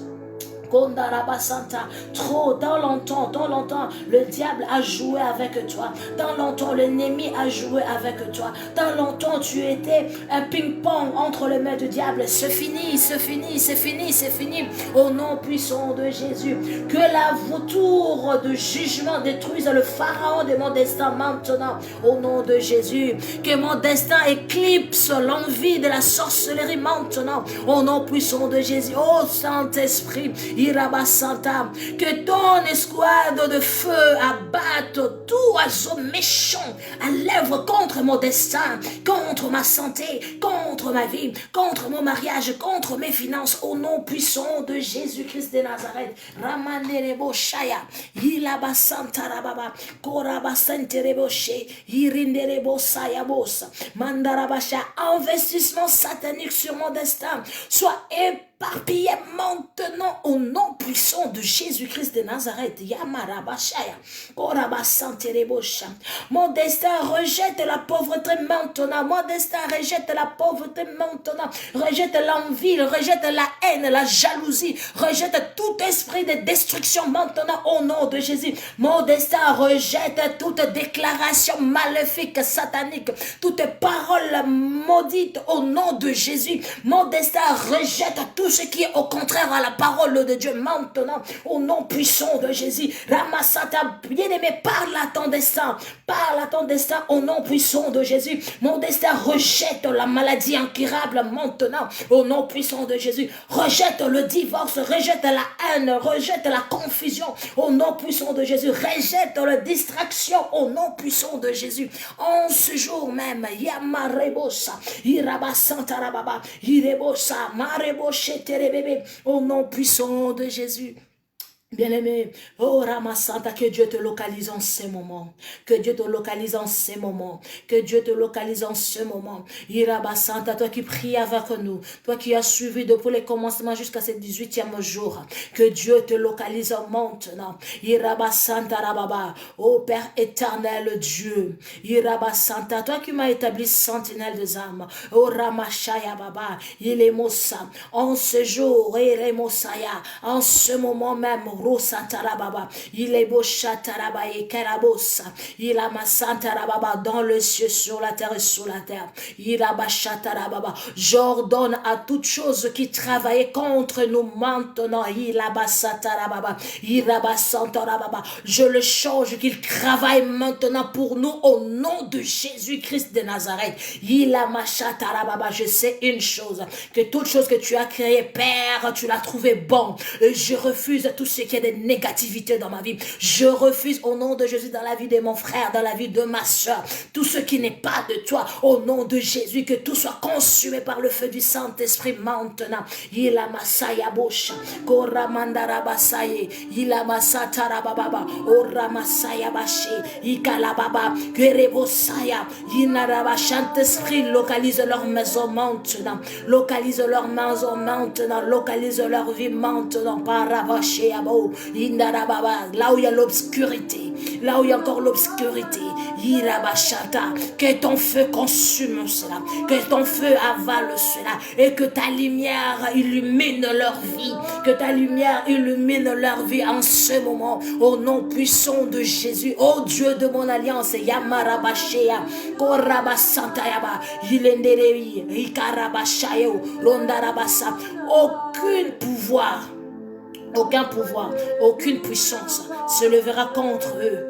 Trop, dans longtemps, le diable a joué avec toi. Dans longtemps, l'ennemi a joué avec toi. Dans longtemps, tu étais un ping-pong entre les mains du diable. C'est fini, c'est fini, c'est fini, c'est fini. Au nom puissant de Jésus, que la vautour de jugement détruise le pharaon de mon destin maintenant. Au nom de Jésus, que mon destin éclipse l'envie de la sorcellerie maintenant. Au nom puissant de Jésus, oh Saint-Esprit, Irabasanta, que ton escouade de feu abatte tout oiseau méchant à l'œuvre contre mon destin, contre ma santé, contre ma vie, contre mon mariage, contre mes finances, au nom puissant de Jésus-Christ de Nazareth. Ramanerebo Shaya, Ilabasanta Rababa, Korabasenterebo She, Irinderebo Sayabos, Mandarabasha, investissement satanique sur mon destin, soit éparpillé maintenant au nom puissant de Jésus-Christ de Nazareth. Yamarabashaya, Korabasanterebosha. Mon destin rejette la pauvreté maintenant. Mon destin rejette la pauvreté maintenant. Rejette l'envie, rejette la haine, la jalousie. Rejette tout esprit de destruction maintenant au nom de Jésus. Mon destin rejette toute déclaration maléfique, satanique, toute parole maudite au nom de Jésus. Mon destin rejette tout ce qui est au contraire à la parole de Dieu maintenant au nom puissant de Jésus. Ramasata, bien-aimé, parle à ton destin. Parle à ton destin au nom puissant de Jésus. Mon destin rejette la maladie incurable maintenant au nom puissant de Jésus. Rejette le divorce, rejette la haine, rejette la confusion au nom puissant de Jésus. Rejette la distraction au nom puissant de Jésus. En ce jour même, Yamarebosa, Irabasantarababa, Irebosa, Mareboshe Terebebe, au nom puissant de Jésus. Bien-aimé, oh Ramasanta, que Dieu te localise en ces moments, que Dieu te localise en ces moments, que Dieu te localise en ce moment. Irabasanta, toi qui pries avec nous, toi qui as suivi depuis le commencement jusqu'à ce 18e jour, que Dieu te localise maintenant. Irabasanta Rababa, oh Père éternel Dieu, Irabasanta, toi qui m'as établi sentinelle des âmes, oh Ramashaya Baba, il est Mossa, en ce jour, Iremosaya, en ce moment même, Rosa Tarababa, il est beau Chataraba et Karabosa, il a ma Santarababa dans le ciel, sur la terre et sous la terre. Il a ma Chatarababa. J'ordonne à toute chose qui travaillait contre nous maintenant. Il a ma Santarababa, il a ma Santarababa. Je le change, qu'il travaille maintenant pour nous au nom de Jésus-Christ de Nazareth. Il a ma Chatarababa. Je sais une chose, que toute chose que tu as créée, Père, tu l'as trouvé bon. Et je refuse tout ce qui est de négativité dans ma vie. Je refuse au nom de Jésus dans la vie de mon frère, dans la vie de ma soeur, tout ce qui n'est pas de toi, au nom de Jésus, que tout soit consumé par le feu du Saint-Esprit maintenant. Il a masaya bosha, koramandara basaye, il a masatara bababa, ora masaya bashi, ikala baba, kerebosaya, inaraba. Saint-Esprit, localise leur maison maintenant, localise leur maison maintenant, localise leur vie maintenant, parabaché abo. Là où il y a l'obscurité, là où il y a encore l'obscurité, que ton feu consume cela, que ton feu avale cela, et que ta lumière illumine leur vie, que ta lumière illumine leur vie en ce moment, au nom puissant de Jésus. Oh Dieu de mon alliance, Yamarabashea, Korabasantayaba, Yilenderevi, Ikarabashayo, Rondarabasa, aucun pouvoir, aucune puissance se lèvera contre eux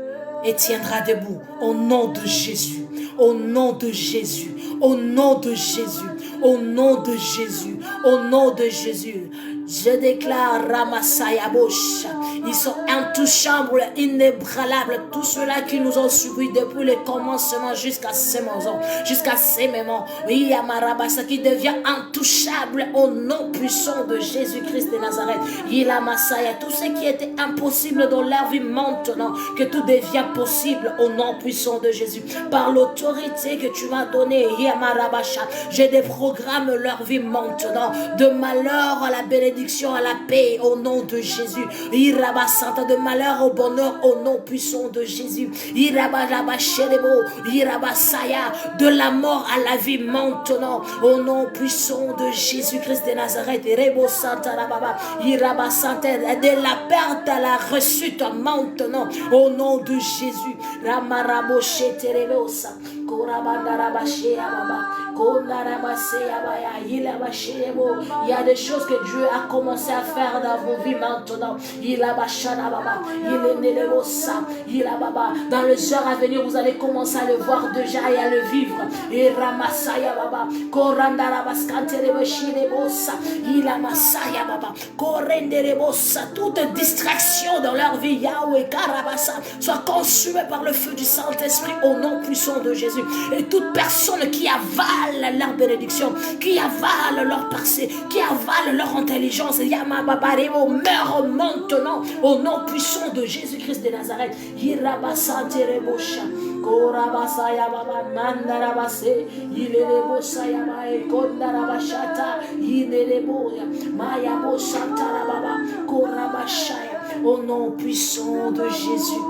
et tiendra debout au nom de Jésus, au nom de Jésus, au nom de Jésus, au nom de Jésus, au nom de Jésus. Je déclare Ramasayabosh, ils sont intouchables, inébranlables, tous ceux-là qui nous ont suivis depuis le commencement jusqu'à ces moments, oui, Yamarabasa, qui devient intouchable au nom puissant de Jésus-Christ de Nazareth. Il a Masaya, tout ce qui était impossible dans leur vie maintenant, que tout devient possible au nom puissant de Jésus. Par l'autorité que tu m'as donnée, Yamarabasha, je programme leur vie maintenant. De malheur à la bénédiction, à la paix, au nom de Jésus. Irabasanta, de malheur au bonheur, au nom puissant de Jésus. Irabasherebo, Irabasaya, de la mort à la vie maintenant, au nom puissant de Jésus-Christ de Nazareth. Rebo Santa Rababa, Irabasanta, de la perte à la rechute maintenant, au nom de Jésus. Ramaraboshe Terelosa, Korabandarabashea Baba, Kondarabasea Baya, Ilabashebo. Il y a des choses que Dieu a commencé à faire dans vos vies maintenant. Ilabashana Baba, Ilenelelosa, Ilababa. Dans les heures à venir, vous allez commencer à le voir déjà et à le vivre. Et Ramasaya Baba, Korandarabaskantereboshirebosa, Ilamasaya Baba, Korenderebosa. Toute distraction dans leur vie, Yahweh Karabasa, soit consumée par le feu du Saint-Esprit au nom puissant de Jésus. Et toute personne qui avale leur bénédiction, qui avale leur passé, qui avale leur intelligence, Yamababarebo, meurt maintenant au nom puissant de Jésus-Christ de Nazareth. Hirabasa terebosha, Korabasaya Baba, Mandarabase, Ilebosa Yamae, Kondarabashata, Ileboya, Mayabo Santara Baba, Korabashaya, au nom puissant de Jésus.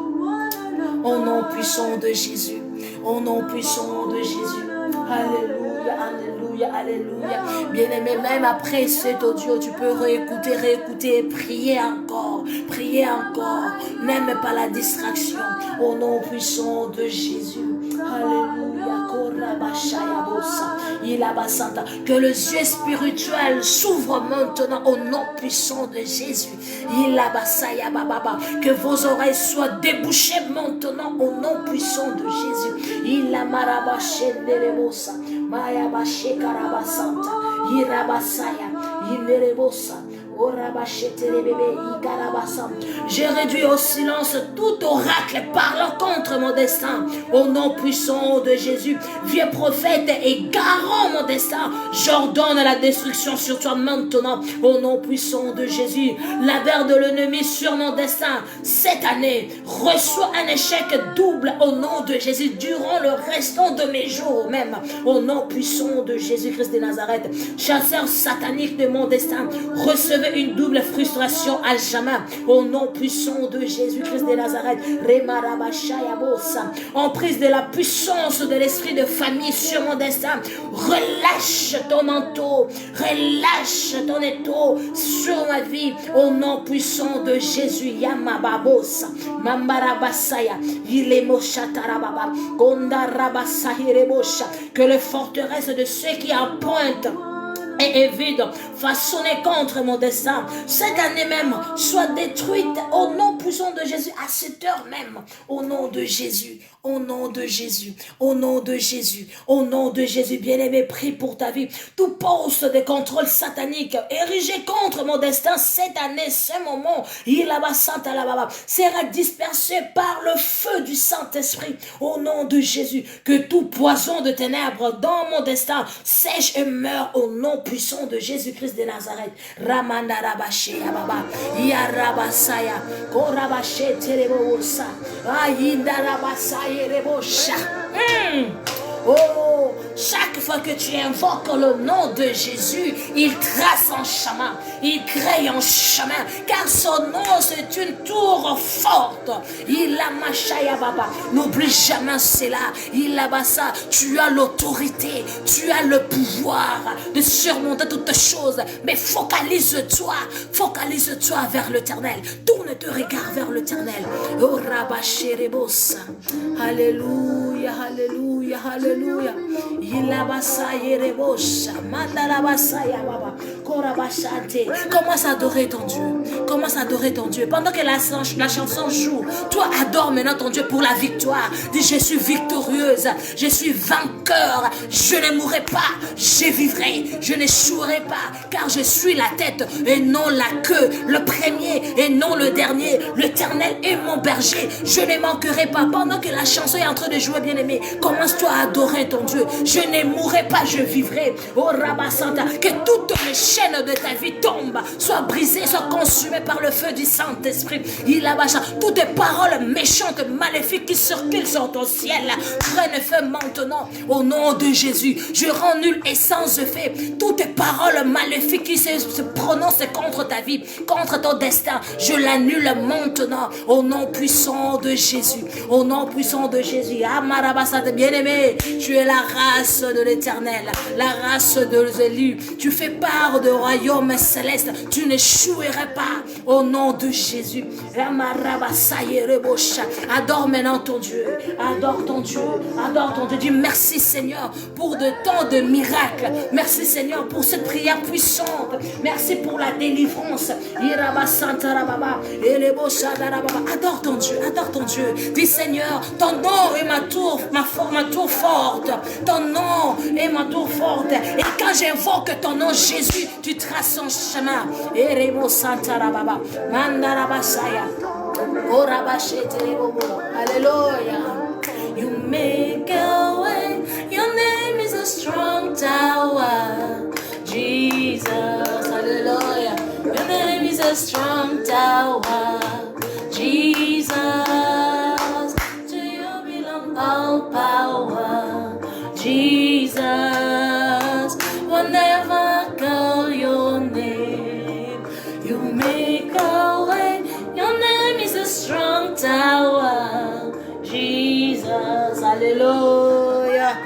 Au nom puissant de Jésus. Au nom puissant de Jésus. Alléluia, alléluia, alléluia. Bien-aimé, même après cet audio, tu peux réécouter, prier encore. Prier encore. N'aime pas la distraction. Au nom puissant de Jésus. Alléluia. Que les yeux spirituels s'ouvrent maintenant au nom puissant de Jésus. Que vos oreilles soient débouchées maintenant au nom puissant de Jésus. J'ai réduit au silence tout oracle parlant contre mon destin. Au nom puissant de Jésus, vieux prophète et garant mon destin, j'ordonne la destruction sur toi maintenant. Au nom puissant de Jésus, la verre de l'ennemi sur mon destin cette année reçoit un échec double au nom de Jésus durant le restant de mes jours même. Au nom puissant de Jésus-Christ de Nazareth, chasseur satanique de mon destin, recevez une double frustration à jamais. Au nom puissant de Jésus-Christ de Nazareth, en prise de la puissance de l'esprit de famille sur mon destin, relâche ton manteau, relâche ton étau sur ma vie. Au nom puissant de Jésus, Yamababosa, Mambarabasaya, Ilemoshatarababa, Gondarabasahirebosa, que les forteresses de ceux qui appointent et vide, façonnée contre mon destin, cette année même, soit détruite au nom puissant de Jésus, à cette heure même, au nom de Jésus, au nom de Jésus, au nom de Jésus, au nom de Jésus. Bien-aimé, prie pour ta vie. Tout poste de contrôle satanique érigé contre mon destin cette année, ce moment, sera dispersé par le feu du Saint-Esprit, au nom de Jésus. Que tout poison de ténèbres dans mon destin sèche et meurt au nom puissant de Jésus-Christ de Nazareth. Ramandarabashe Ababa, Yarabasaya, Korabashe Terebosa, Ayindarabasaya Rebosha. Oh, chaque fois que tu invoques le nom de Jésus, il trace un chemin, il crée un chemin, car son nom c'est une tour forte. Il a machaya baba, n'oublie jamais cela. Il a bassa, tu as l'autorité, tu as le pouvoir de surmonter toutes choses, mais focalise-toi vers l'Éternel. Tourne tes regards vers l'Éternel. Oh Rabasherebosa, alléluia, alléluia, alléluia. Commence à adorer ton Dieu. Commence à adorer ton Dieu. Pendant que la chanson joue, toi adore maintenant ton Dieu pour la victoire. Dis, je suis victorieuse, je suis vainqueur, je ne mourrai pas, je vivrai, je n'échouerai pas, car je suis la tête et non la queue, le premier et non le dernier. L'Éternel est mon berger, je ne manquerai pas. Pendant que la chanson est en train de jouer, bien-aimé, commence-toi à adorer ton Dieu. Je ne mourrai pas, je vivrai. Oh Rabba Santa, que toutes les chaînes de ta vie tombent, soient brisées, soient consumées consumé par le feu du Saint-Esprit. Toutes les paroles méchantes, maléfiques qui circulent sur ton ciel, prennent feu maintenant au nom de Jésus. Je rends nul et sans effet toutes les paroles maléfiques qui se prononcent contre ta vie, contre ton destin. Je l'annule maintenant au nom puissant de Jésus. Au nom puissant de Jésus. Amarabasate, bien-aimé, tu es la race de l'Éternel, la race de élus. Tu fais part de royaume céleste. Tu n'échouerais pas au nom de Jésus. Adore maintenant ton Dieu. Adore ton Dieu. Adore ton Dieu. Dis merci Seigneur pour de temps de miracles. Merci Seigneur pour cette prière puissante. Merci pour la délivrance. Adore ton Dieu. Adore ton Dieu. Dis Seigneur, ton nom est ma tour forte. Ton nom est ma tour forte. Et quand j'invoque ton nom Jésus, tu traces son chemin. Alléluia. You make a way. Your name is a strong tower. Jesus. Hallelujah. Your name is a strong tower. Jesus. To you belong all power. Jesus. Whenever I call your name, you make a way. Your name is a strong tower. Jesus. Hallelujah.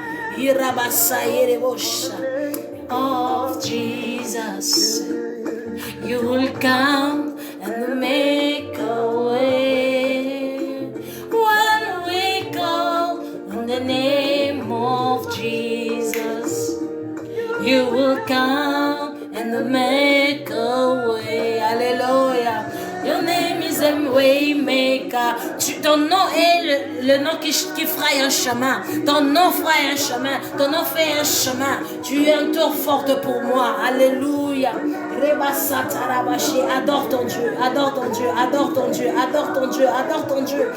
Of Jesus. You will come and make a way. When we call on the name of Jesus, you will come and make a way. Hallelujah. Your name is a way maker. Ton nom est le nom qui fraye un chemin. Ton nom fraye un chemin. Ton nom fait un chemin. Tu es un tour forte pour moi. Alléluia. Adore ton Dieu, adore ton Dieu, adore ton Dieu, adore ton Dieu, adore ton Dieu.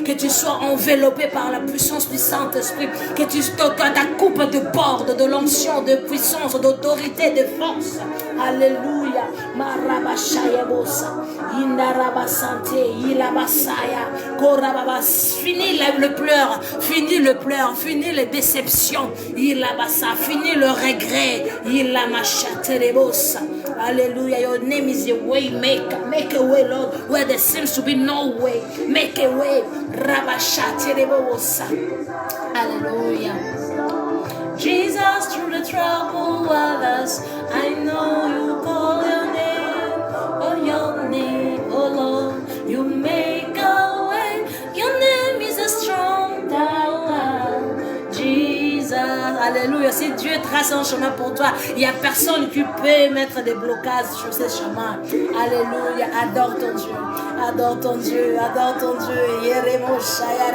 Que tu sois enveloppé par la puissance du Saint-Esprit. Que ta coupe de borde, de l'onction, de puissance, d'autorité, de force. Alléluia. Fini le pleur, fini les déceptions. Fini le regret. Hallelujah. Your name is a way maker. Make a way, Lord, where there seems to be no way. Make a way. Hallelujah. Jesus, through the troubled waters, I know you call your name, oh Lord. You make a way. Your name is a strong tower. Jesus. Alléluia. Si Dieu trace un chemin pour toi, il n'y a personne qui peut mettre des blocages sur ce chemin. Alléluia. Adore ton Dieu. Adore ton Dieu. Adore ton Dieu.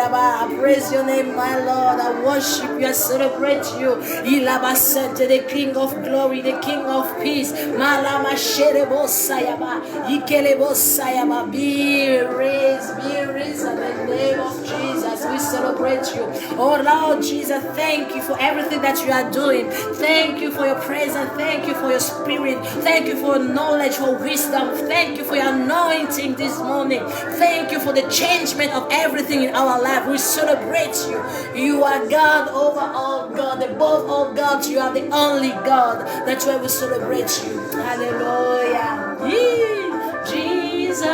I praise your name, my Lord. I worship you. I celebrate you. The King of glory, the King of peace. Be raised in the name of Jesus. We celebrate you. Oh Lord Jesus, thank you for everything that you are doing. Thank you for your presence. Thank you for your spirit. Thank you for knowledge, for wisdom. Thank you for your anointing this morning. Thank you for the changement of everything in our life. We celebrate you. You are God over all God. Above all gods, you are the only God. That's why we celebrate you. Hallelujah. Jesus,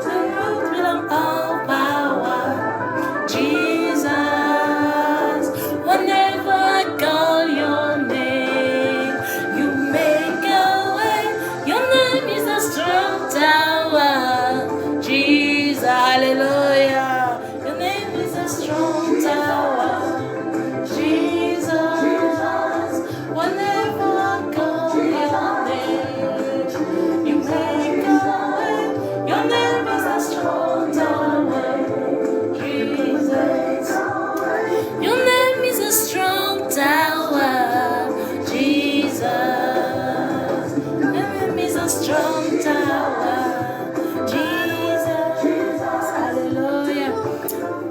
you belong all power. Jesus, whenever I call your name, you make a way. Your name is a strong tower. Jesus, hallelujah. Your name is a strong tower. Jesus, whenever I call your name, you make a way. Your name is a strong tower. Jesus, your name is a strong tower. Jesus, your name is a strong tower. Jesus, hallelujah.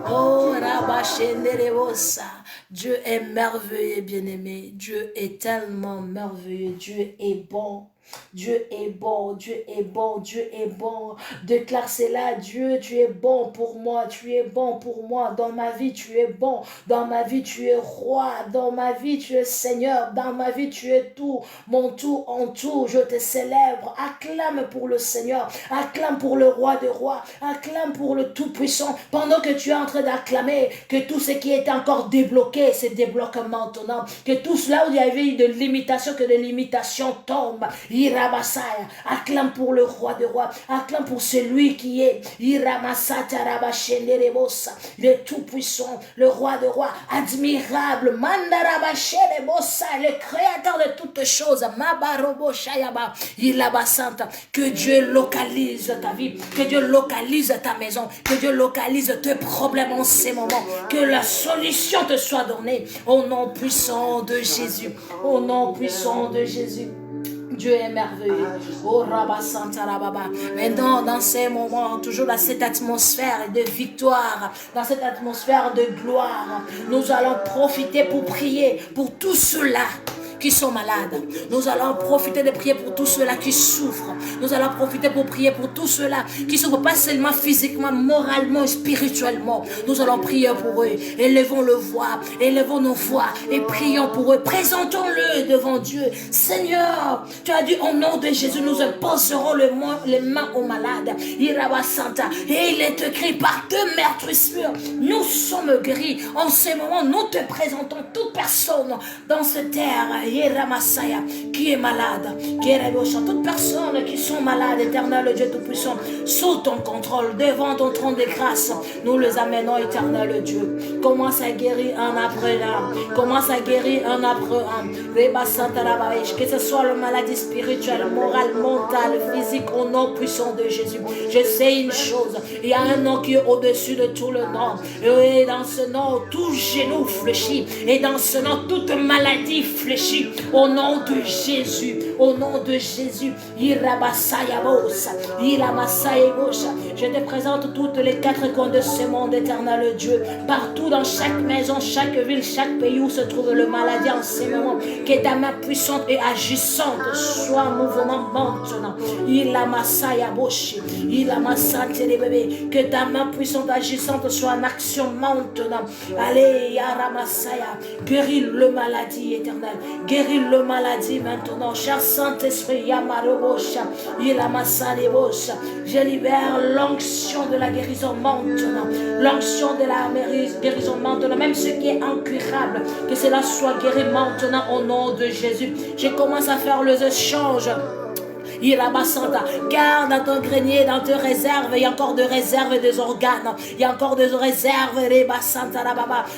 Oh, Rabashenderevosa. Dieu est merveilleux, bien-aimé. Dieu est tellement merveilleux. Dieu est bon. Dieu est bon, Dieu est bon, Dieu est bon. Déclare cela, Dieu, tu es bon pour moi, tu es bon pour moi. Dans ma vie, tu es bon. Dans ma vie, tu es roi. Dans ma vie, tu es Seigneur. Dans ma vie, tu es tout. Mon tout en tout, je te célèbre. Acclame pour le Seigneur. Acclame pour le roi des rois. Acclame pour le Tout-Puissant. Pendant que tu es en train d'acclamer, que tout ce qui est encore débloqué se débloque maintenant. Que tout cela où il y avait eu de limitation, que les limitations tombent. Irabasaya, acclame pour le roi des rois, acclame pour celui qui est Iramasata Rabashenderebosa, le tout-puissant, le roi des rois, admirable, Mandarabashenderebosa, le créateur de toutes choses, Mabarobo Shayaba, Irabasanta, que Dieu localise ta vie, que Dieu localise ta maison, que Dieu localise tes problèmes en ces moments, que la solution te soit donnée au nom puissant de Jésus, au nom puissant de Jésus. Dieu est merveilleux. Oh Rabba Santa Rababa. Maintenant, dans ces moments, toujours dans cette atmosphère de victoire, dans cette atmosphère de gloire, nous allons profiter pour prier pour tous ceux-là qui sont malades. Nous allons profiter de prier pour tous ceux-là qui souffrent. Nous allons profiter pour prier pour tous ceux-là qui souffrent pas seulement physiquement, moralement, spirituellement. Nous allons prier pour eux. Élevons le voix, élevons nos voix et prions pour eux. Présentons-le devant Dieu. Seigneur, tu as dit au nom de Jésus, nous imposerons les mains aux malades. Iraba Santa. Et il est écrit par deux meurtrissures. Nous sommes guéris. En ce moment, nous te présentons toute personne dans cette terre. Ramasaya, qui est malade, qui est révélation, toutes personnes qui sont malades, éternel Dieu Tout-Puissant, sous ton contrôle, devant ton trône de grâce, nous les amenons, éternel Dieu. Commence à guérir un après un, commence à guérir un après un. Que ce soit la maladie spirituelle, morale, mentale, physique, au nom puissant de Jésus. Je sais une chose, il y a un nom qui est au-dessus de tout le nom. Et dans ce nom, tout genou fléchit. Et dans ce nom, toute maladie fléchit. Au nom de Jésus, au nom de Jésus, je te présente toutes les quatre coins de ce monde, éternel Dieu, partout dans chaque maison, chaque ville, chaque pays où se trouve le maladie en ce moment, que ta main puissante et agissante soit en mouvement maintenant. Que ta main puissante et agissante soit en action maintenant. Allez, Yaramasaya, guéris le maladie éternel. Guéris le maladie maintenant. Cher Saint-Esprit, Yamarobosha, Ilamasaribosha. Je libère l'onction de la guérison maintenant. L'onction de la guérison maintenant. Même ce qui est incurable, que cela soit guéri maintenant au nom de Jésus. Je commence à faire les échanges. Car dans ton grenier, dans tes réserves, il y a encore de réserves des organes. Il y a encore des réserves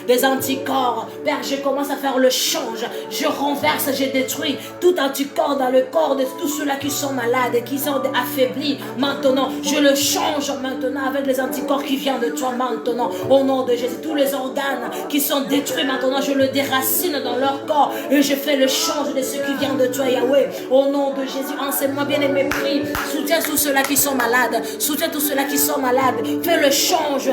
des anticorps. Père, je commence à faire le change. Je renverse, je détruis tout anticorps dans le corps de tous ceux-là qui sont malades, qui sont affaiblis. Maintenant, je le change maintenant avec les anticorps qui viennent de toi maintenant. Au nom de Jésus, tous les organes qui sont détruits maintenant, je le déracine dans leur corps et je fais le change de ce qui vient de toi, Yahweh. Au nom de Jésus, enseigne-moi bien-aimé, prie. Soutiens tous ceux-là qui sont malades. Soutiens tous ceux-là qui sont malades. Fais le change.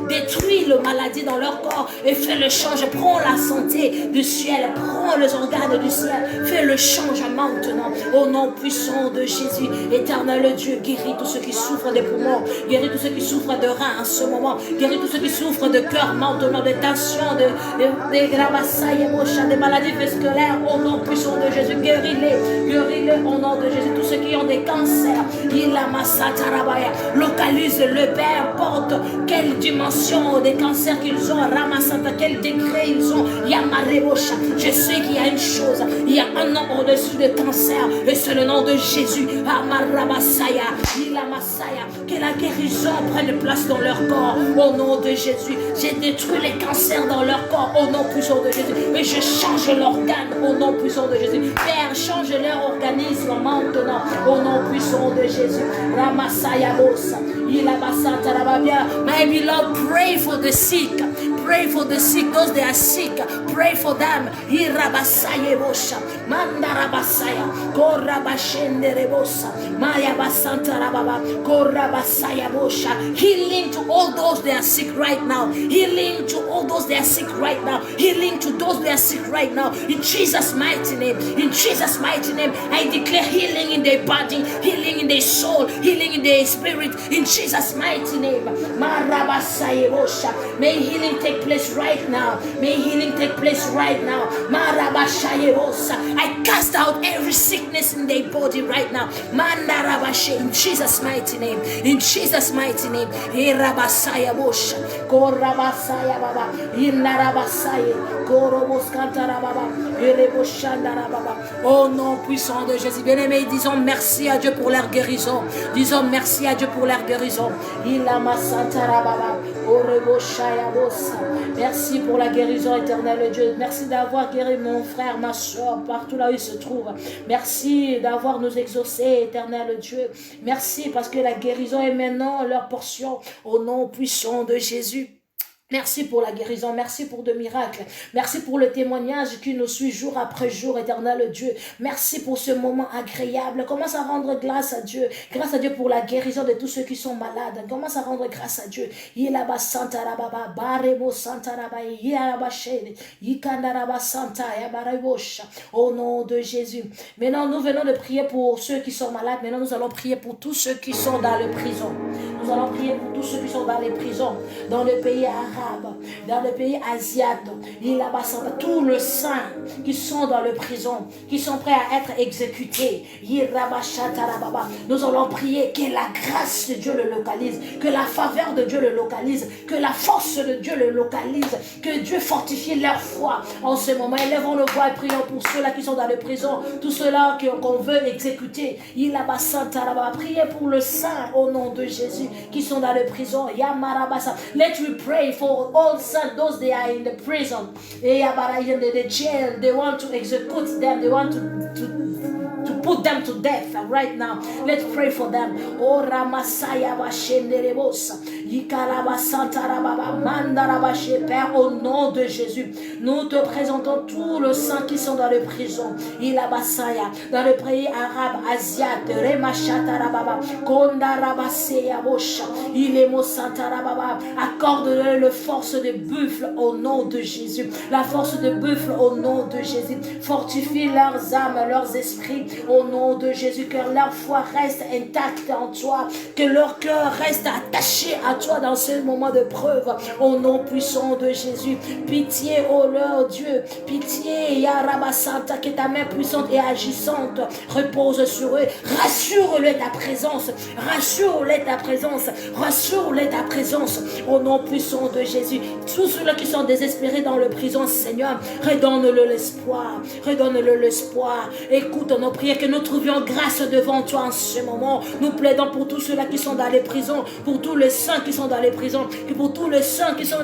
Détruis le maladie dans leur corps et fais le change. Prends la santé du ciel. Prends les organes du ciel. Fais le change maintenant. Au nom puissant de Jésus. Éternel Dieu, guéris tous ceux qui souffrent des poumons. Guéris tous ceux qui souffrent de reins en ce moment. Guéris tous ceux qui souffrent de cœur maintenant, de tension, des maladies vasculaires. Au nom puissant de Jésus, guéris-les. Guéris-les au nom de Jésus. Tous ceux qui ont des cancers, localise le Père, porte quelle dimension des cancers qu'ils ont, Ramasata, quel degré ils ont, Yamarebosha. Je sais qu'il y a une chose, il y a un nom au-dessus des cancers, et c'est le nom de Jésus. Amarabasaya, Ilamasaya, que la guérison prenne place dans leur corps, au nom de Jésus. J'ai détruit les cancers dans leur corps, au nom puissant de Jésus, et je change l'organe, au nom puissant de Jésus. Père, change leur organisme maintenant, au nom puissant de Jésus. Ramasaya Bosa, Ilabasanta Rababia. My beloved, pray for the sick. pray for the sick, those that are sick. Pray for them. Irabasaya bosha. Mandarabasaya. Korabashende rebosa. Maya basanta rababa. Korabasaya bosha. Healing to all those that are sick right now. Healing to all those that are sick right now. Healing to those that are sick right now. In Jesus' mighty name. In Jesus' mighty name. I declare healing in their body, healing in their soul, healing in their spirit. In Jesus' mighty name. Marabasaya bosha. May healing take place right now. May healing take place right now. Marabashaya bosha. I cast out every sickness in their body right now. Mandarabashe. In Jesus' mighty name. In Jesus' mighty name. Irabasaya bosha. Korabasaya baba. Inarabasaya. Koroboskantara baba. Ireboshandara baba. Au nom puissant de Jésus. Bien-aimés, disons merci à Dieu pour leur guérison. Disons merci à Dieu pour leur guérison. Ilamasantara baba. Oreboshaya bosa. Merci pour la guérison éternelle, Dieu. Merci d'avoir guéri mon frère, ma soeur, partout là où il se trouve. Merci d'avoir nous exaucé, éternel Dieu. Merci parce que la guérison est maintenant leur portion au nom puissant de Jésus. Merci pour la guérison, merci pour de miracles, merci pour le témoignage qui nous suit jour après jour, éternel Dieu. Merci pour ce moment agréable. Commence à rendre grâce à Dieu pour la guérison de tous ceux qui sont malades. Commence à rendre grâce à Dieu. Au nom de Jésus. Maintenant, nous venons de prier pour ceux qui sont malades. Maintenant, nous allons prier pour tous ceux qui sont dans les prisons. Nous allons prier pour tous ceux qui sont dans les prisons, dans le pays arabe, dans le pays asiatique. Tous les saints qui sont dans les prisons, qui sont prêts à être exécutés. Nous allons prier que la grâce de Dieu le localise, que la faveur de Dieu le localise, que la force de Dieu le localise, que Dieu fortifie leur foi en ce moment. Élevons le voix et prions pour ceux-là qui sont dans les prisons, tous ceux-là qu'on veut exécuter. Priez pour le saint au nom de Jésus qui sont dans les prisons. Let me pray for all saints, those that are in the prison, in the jail. They want to execute them. They want to put them to death right now. Let's pray for them. Oh Ramasaya Bashenderebosa. Père, au nom de Jésus, nous te présentons tous les saints qui sont dans les prisons. Ilabasaya, dans le pays arabe, asiatique, Remashatarababa, Kondarabaseya Bosha, Ilemosantarababa. Accorde-leur la force de buffle au nom de Jésus. La force de buffle au nom de Jésus. Fortifie leurs âmes, leurs esprits au nom de Jésus. Que leur foi reste intacte en toi. Que leur cœur reste attaché à toi dans ce moment de preuve. Au nom puissant de Jésus. Pitié, oh leur Dieu. Pitié, Yarabasanta, que ta main puissante et agissante repose sur eux. Rassure-les ta présence. Rassure-les ta présence. Rassure-les ta présence. Au nom puissant de Jésus. Tous ceux-là qui sont désespérés dans le prison, Seigneur, redonne-le l'espoir. Redonne-le l'espoir. Écoute nos prières, que nous trouvions grâce devant toi en ce moment. Nous plaidons pour tous ceux-là qui sont dans les prisons, pour tous les saints qui sont dans les prisons, et pour tous les saints qui sont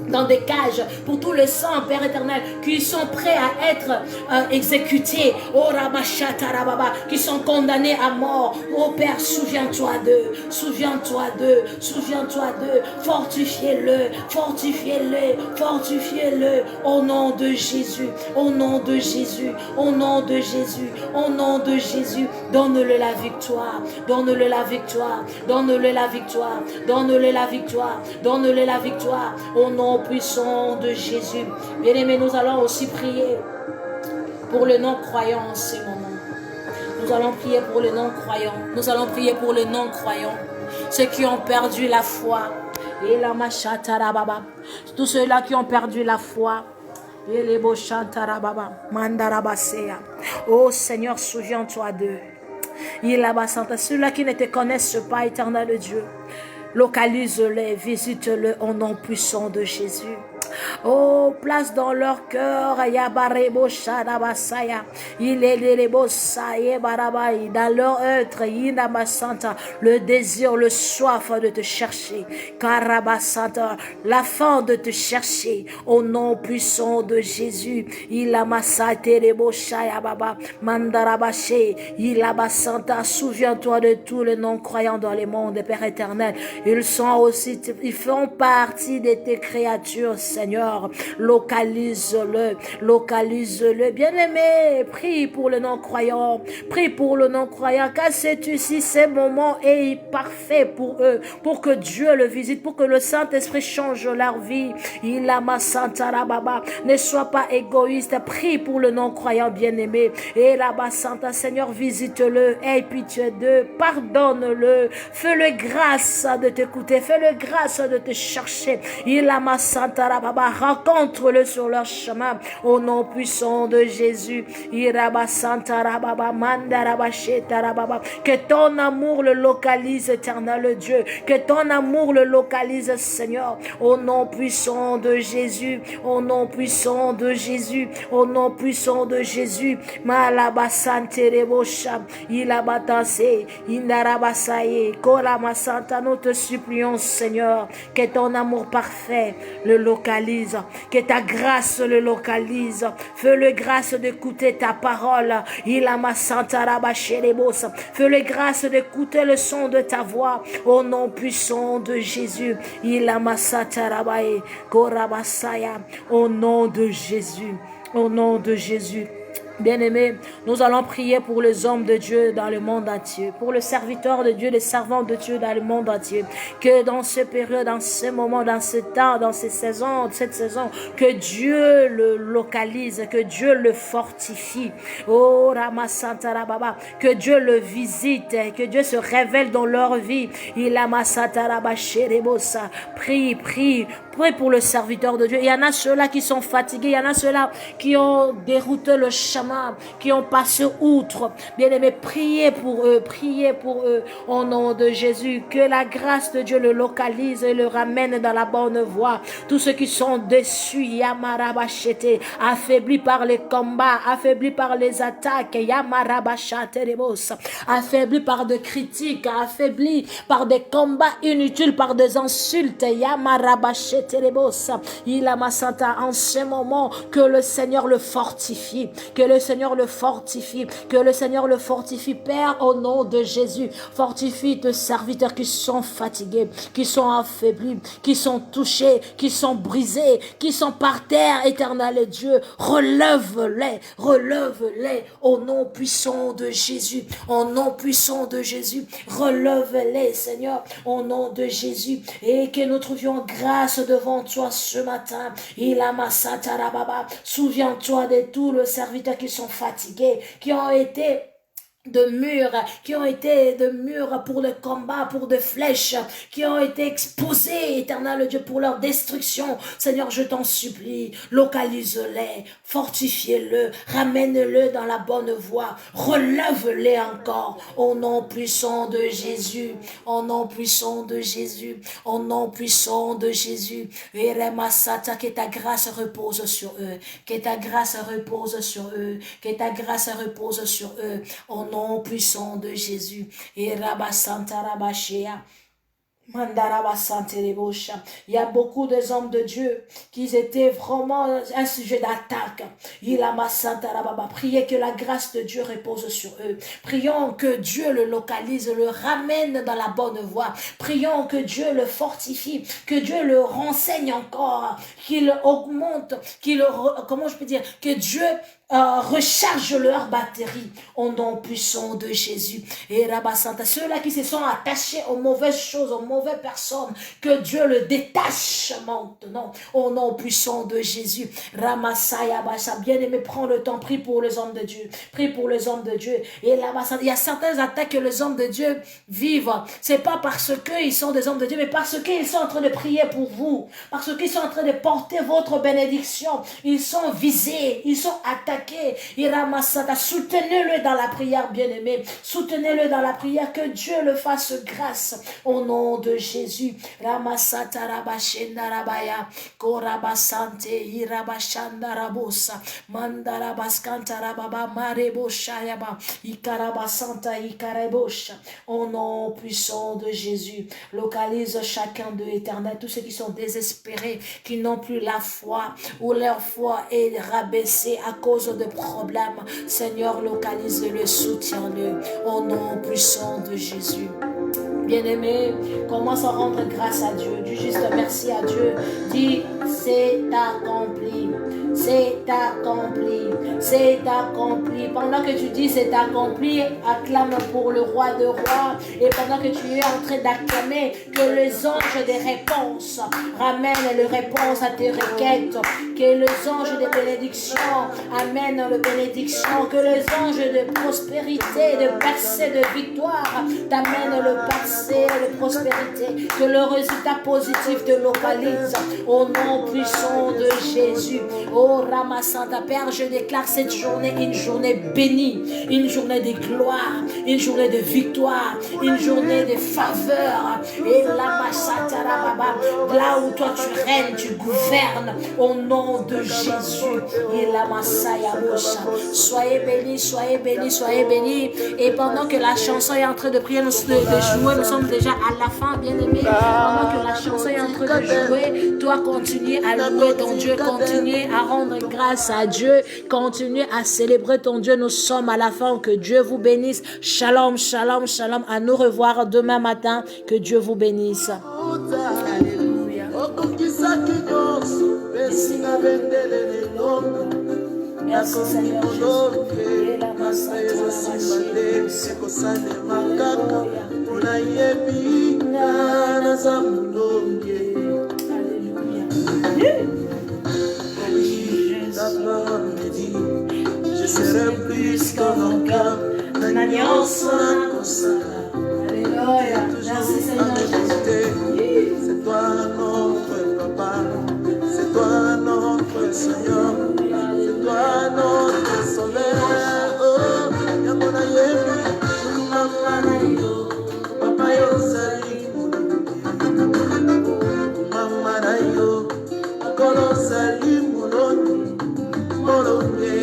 dans des cages, pour tous les saints, Père éternel, qui sont prêts à être exécutés, oh Ramashatarababa, qui sont condamnés à mort. Oh Père, souviens-toi d'eux, souviens-toi d'eux, souviens-toi d'eux, fortifiez-le, fortifiez-le, fortifiez-le, au nom de Jésus, au nom de Jésus, au nom de Jésus, au nom de Jésus, donne-le la victoire, donne-le la victoire, donne-le la victoire, donne-le la victoire, donne-le la victoire, au nom puissant de Jésus. Bien-aimés, nous allons aussi prier pour le non-croyant en ce moment. Nous allons prier pour le non-croyant. Nous allons prier pour le non-croyant. Ceux qui ont perdu la foi. Et la machatarababa. Tous ceux-là qui ont perdu la foi. Et les bochantarababa. Mandarabasea. Oh Seigneur, souviens-toi d'eux. Il a basanta. Ceux-là qui ne te connaissent pas, éternel Dieu. Localise-les, visite-les au nom puissant de Jésus. Oh, place dans leur cœur, Yabarebo Shadabasaya, il est les Bosaye Barabaï, dans leur être, Inamasanta, le désir, le soif de te chercher, Karabasanta, la faim de te chercher, au nom puissant de Jésus, Ilamasate Rebo Shaya Baba, Mandarabaché, Ilabasanta, souviens-toi de tous les non-croyants dans les mondes, Père éternel, ils sont aussi, ils font partie de tes créatures, Seigneur, localise-le, localise-le, bien-aimé, prie pour le non-croyant, prie pour le non-croyant, car sais-tu si ce moment est parfait pour eux, pour que Dieu le visite, pour que le Saint-Esprit change leur vie. Il a ma Santa Baba, ne sois pas égoïste, prie pour le non-croyant bien-aimé, et là-bas Santa, Seigneur, visite-le, aie pitié d'eux, pardonne-le, fais-le grâce de t'écouter, fais-le grâce de te chercher. Il a ma Santa Baba, rencontre-le sur leur chemin, au nom puissant de Jésus. Iraba Santa Baba, Mandaraba Shetara Baba, que ton amour le localise, éternel Dieu, que ton amour le localise, Seigneur, au nom puissant de Jésus, au nom puissant de Jésus, au nom puissant de Jésus. Malaba Santerebosha, Ilabatase, Indarabasaye, Kolama Santa, nous te supplions, Seigneur, que ton amour parfait le localise, que ta grâce le localise, fais-le grâce d'écouter ta parole, Ilama Santa Rabasherebos, fais-le grâce d'écouter le son de ta voix, au nom puissant de Jésus, Ilama Santa Rabaye, Korabasaya, au nom de Jésus, au nom de Jésus. Bien-aimés, nous allons prier pour les hommes de Dieu dans le monde entier, pour le serviteur de Dieu, les servants de Dieu dans le monde entier, que dans ce période, dans ce moment, dans ce temps, dans ces saisons, cette saison, que Dieu le localise, que Dieu le fortifie. Oh, Ramasanta Rababa, que Dieu le visite, que Dieu se révèle dans leur vie. Il a Masata Rabasherebosa. Prie, prie, prie pour le serviteur de Dieu. Il y en a ceux-là qui sont fatigués, il y en a ceux-là qui ont dérouté le chemin, qui ont passé outre. Bien-aimés, priez pour eux, au nom de Jésus, que la grâce de Dieu le localise et le ramène dans la bonne voie. Tous ceux qui sont déçus, Yamarabachete, affaiblis par les combats, affaiblis par les attaques, Yamarabachatelebos, affaiblis par des critiques, affaiblis par des combats inutiles, par des insultes, Yamarabachatelebos, il a ma santa, en ce moment, que le Seigneur le fortifie, que le Seigneur le fortifie, que le Seigneur le fortifie, Père, au nom de Jésus. Fortifie tes serviteurs qui sont fatigués, qui sont affaiblis, qui sont touchés, qui sont brisés, qui sont par terre, éternel Dieu. Relève-les, relève-les au nom puissant de Jésus, au nom puissant de Jésus. Relève-les, Seigneur, au nom de Jésus, et que nous trouvions grâce devant toi ce matin. Il a ma satarababa. Souviens-toi de tous les serviteurs qui sont fatigués, qui ont été de murs pour le combat, pour des flèches, qui ont été exposés, éternel Dieu, pour leur destruction. Seigneur, je t'en supplie, localise-les, fortifie-le, ramène-le dans la bonne voie, relève-les encore, au nom puissant de Jésus, au nom puissant de Jésus, au nom puissant de Jésus. Que ta grâce repose sur eux, que ta grâce repose sur eux, que ta grâce repose sur eux, au nom puissant de Jésus. Et Rabba Santa Rabashea. Il y a beaucoup de hommes de Dieu qui étaient vraiment un sujet d'attaque. Il a ma Santa Rababa. Priez que la grâce de Dieu repose sur eux. Prions que Dieu le localise, le ramène dans la bonne voie. Prions que Dieu le fortifie, que Dieu le renseigne encore, qu'il augmente, que Dieu recharge leur batterie au nom puissant de Jésus. Et Rabba Santa, ceux-là qui se sont attachés aux mauvaises choses, aux mauvaises personnes, que Dieu le détache maintenant au nom puissant de Jésus. Ramasaya Basha, bien-aimé, prends le temps, prie pour les hommes de Dieu, prie pour les hommes de Dieu. Et là, il y a certaines attaques que les hommes de Dieu vivent. C'est pas parce qu'ils sont des hommes de Dieu, mais parce qu'ils sont en train de prier pour vous, parce qu'ils sont en train de porter votre bénédiction. Ils sont visés, ils sont attaqués attaqué. Soutenez-le dans la prière, bien-aimé. Soutenez-le dans la prière, que Dieu le fasse grâce au nom de Jésus. Ramasata rabashenda rabaya, korabasante irabashanda rabosa, mandarabaskanta rababa marebosha yaba, ikarabasanta ikarebosha. Au nom puissant de Jésus, localise chacun d'eux, Éternel, tous ceux qui sont désespérés, qui n'ont plus la foi, ou leur foi est rabaissée à cause de problèmes. Seigneur, localise-le, soutiens-le, au nom puissant de Jésus. Bien-aimé, commence à rendre grâce à Dieu. Dis juste merci à Dieu. Dis, c'est accompli. C'est accompli. C'est accompli. Pendant que tu dis c'est accompli, acclame pour le roi de rois. Et pendant que tu es en train d'acclamer, que les anges des réponses ramènent les réponses à tes requêtes. Que les anges de bénédiction amènent les bénédictions. Que les anges de prospérité, de percée, de victoire t'amènent le percée, de prospérité. Que le résultat positif te localise au nom puissant de Jésus. Oh Ramasanta, Père, je déclare cette journée une journée bénie, une journée de gloire, une journée de victoire, une journée de faveur. Et là où toi tu règnes, tu gouvernes au nom de Jésus. Et la soyez bénis, soyez bénis, soyez bénis. Et pendant que la chanson est en train de prier, de jouer, nous sommes déjà à la fin, bien-aimés. Pendant que la chanson est en train de jouer, toi continue à louer ton Dieu, continue à rendre grâce à Dieu, continue à célébrer ton Dieu. Nous sommes à la fin. Que Dieu vous bénisse. Shalom, shalom, shalom. À nous revoir demain matin. Que Dieu vous bénisse. Alléluia. Merci Seigneur je serai plus qu'un cœur, l'alliance Alléluia. Merci Seigneur Jésus. C'est toi notre papa, c'est toi notre Seigneur, c'est toi notre sauveur. Oh, yamona yebi, mama na yo, papa yo sali, mama na yo, kolo sali muloni, molonge.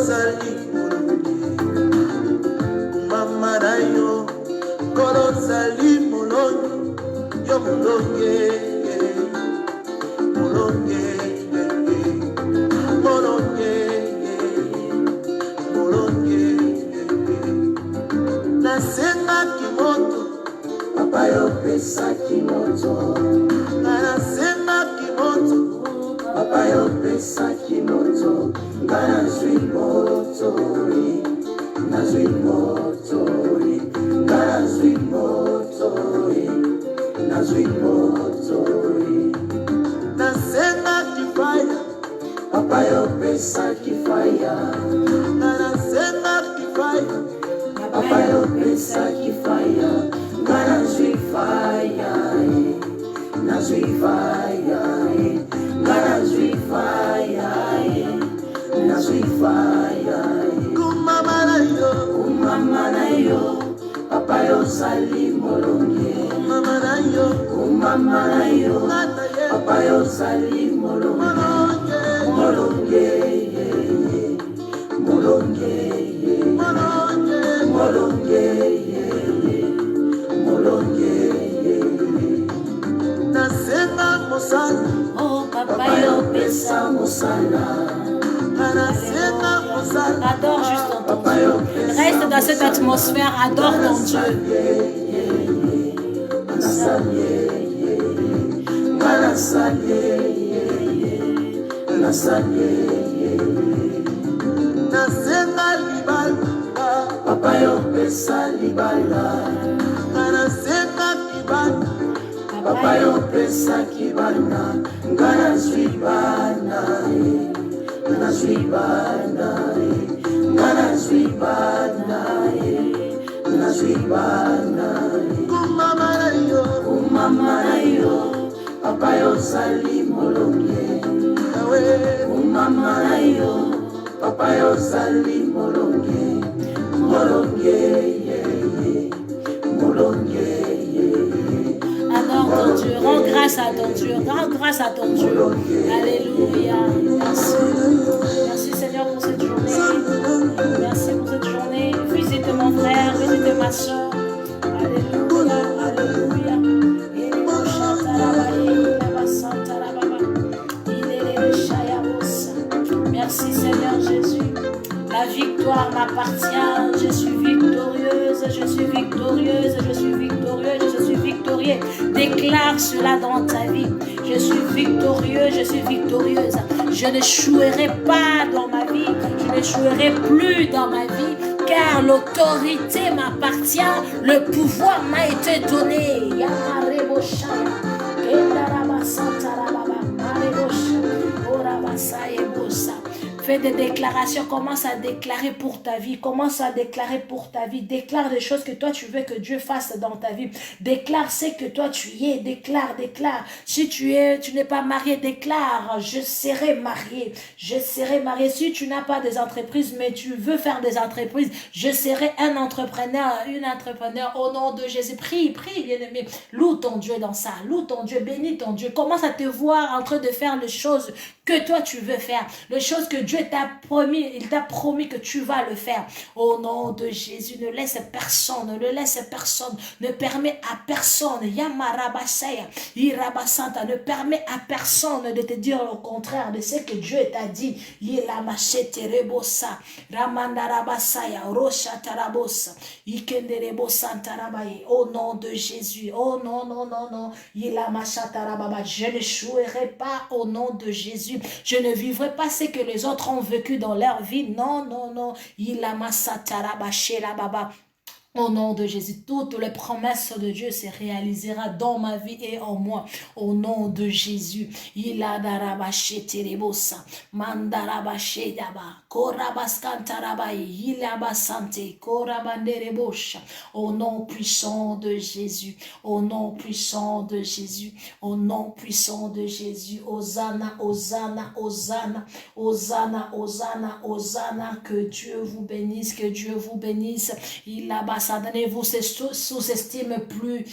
Sali mama rayo koro sali mulongi yo mulonge mulonge mulonge mulonge nasenga kimoto papa yo pesa kimoto nasenga kimoto papa yo pesa kimoto Nazwi motori, nazwi motori, nazwi motori, nazwi motori. Nasema kifaya, papa yo pesa kifaya. Nasema kifaya, papa yo pesa kifaya. Nazwi fire, nazwi fire, nazwi fire. Kumama na yo, papa yo sali molonge. Kumama na yo, papa yo sali molonge. Molonge, molonge, molonge, molonge. Nasenga mosala, oh papa yo pesa mosala. Adore juste ton Dieu. Reste dans cette atmosphère. Adore ton Dieu. Papa yo pesa libala. Papa yo pesa kibana. Ngana zwibana. Ngana zwibana. Kumama na yo, papa yo sali molonge. Kumama na yo, papa yo sali molonge. Molonge, molonge. Adore ton Dieu, rends grâce à ton Dieu, rends grâce à ton Dieu. Alléluia. Merci. Merci Seigneur pour cette journée. Merci pour cette journée. Visite mon frère, visite ma soeur. Alléluia, alléluia. Merci Seigneur Jésus. La victoire m'appartient. Je suis victorieuse, je suis victorieuse, je suis victorieuse, je suis victorieux. Déclare cela dans ta vie. Je suis victorieux, je suis victorieuse. Je n'échouerai pas dans ma vie. Je n'échouerai plus dans ma vie. Car l'autorité m'appartient. Le pouvoir m'a été donné. Fais des déclarations, commence à déclarer pour ta vie, commence à déclarer pour ta vie, déclare des choses que toi tu veux que Dieu fasse dans ta vie, déclare ce que toi tu es, déclare. Si tu n'es pas marié, déclare, je serai marié, si tu n'as pas des entreprises, mais tu veux faire des entreprises, je serai un entrepreneur, une entrepreneur au nom de Jésus, prie, bien-aimé, loue ton Dieu dans ça, loue ton Dieu, bénis ton Dieu, commence à te voir en train de faire les choses que toi tu veux faire, les choses que Dieu t'a promis, il t'a promis que tu vas le faire. Au nom de Jésus, ne laisse personne, ne permets à personne, Yamarabasaya, Irabasanta, ne permets à personne de te dire le contraire de ce que Dieu t'a dit. Yilamachete rebosa, Ramandarabasaya, Rocha Tarabosa, Ikenderebosantarabaye. Au nom de Jésus, oh non, Yilamashatarababa, je ne jouerai pas au nom de Jésus. Je ne vivrai pas ce que les autres ont vécu dans leur vie. Non. Il a massatarabaché la baba. Au nom de Jésus, toutes les promesses de Dieu se réalisera dans ma vie et en moi. Au nom de Jésus, il a darabaché terebosa, mandarabaché daba, korabascantarabaye, il a basante, korabanderebosha. Au nom puissant de Jésus, au nom puissant de Jésus, au nom puissant de Jésus, Hosanna, Hosanna, Hosanna, Hosanna, Hosanna, Hosanna, que Dieu vous bénisse, que Dieu vous bénisse. Il a basante. Ne vous sous-estime plus.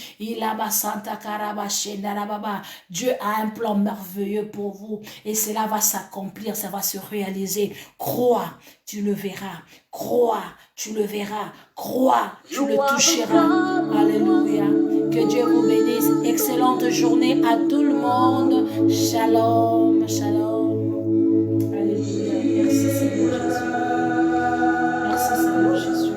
Dieu a un plan merveilleux pour vous et cela va s'accomplir, ça va se réaliser. Crois, tu le verras. Crois, tu le verras. Crois, tu le toucheras. Alléluia. Que Dieu vous bénisse. Excellente journée à tout le monde. Shalom, shalom. Alléluia. Merci Seigneur Jésus. Merci Seigneur Jésus.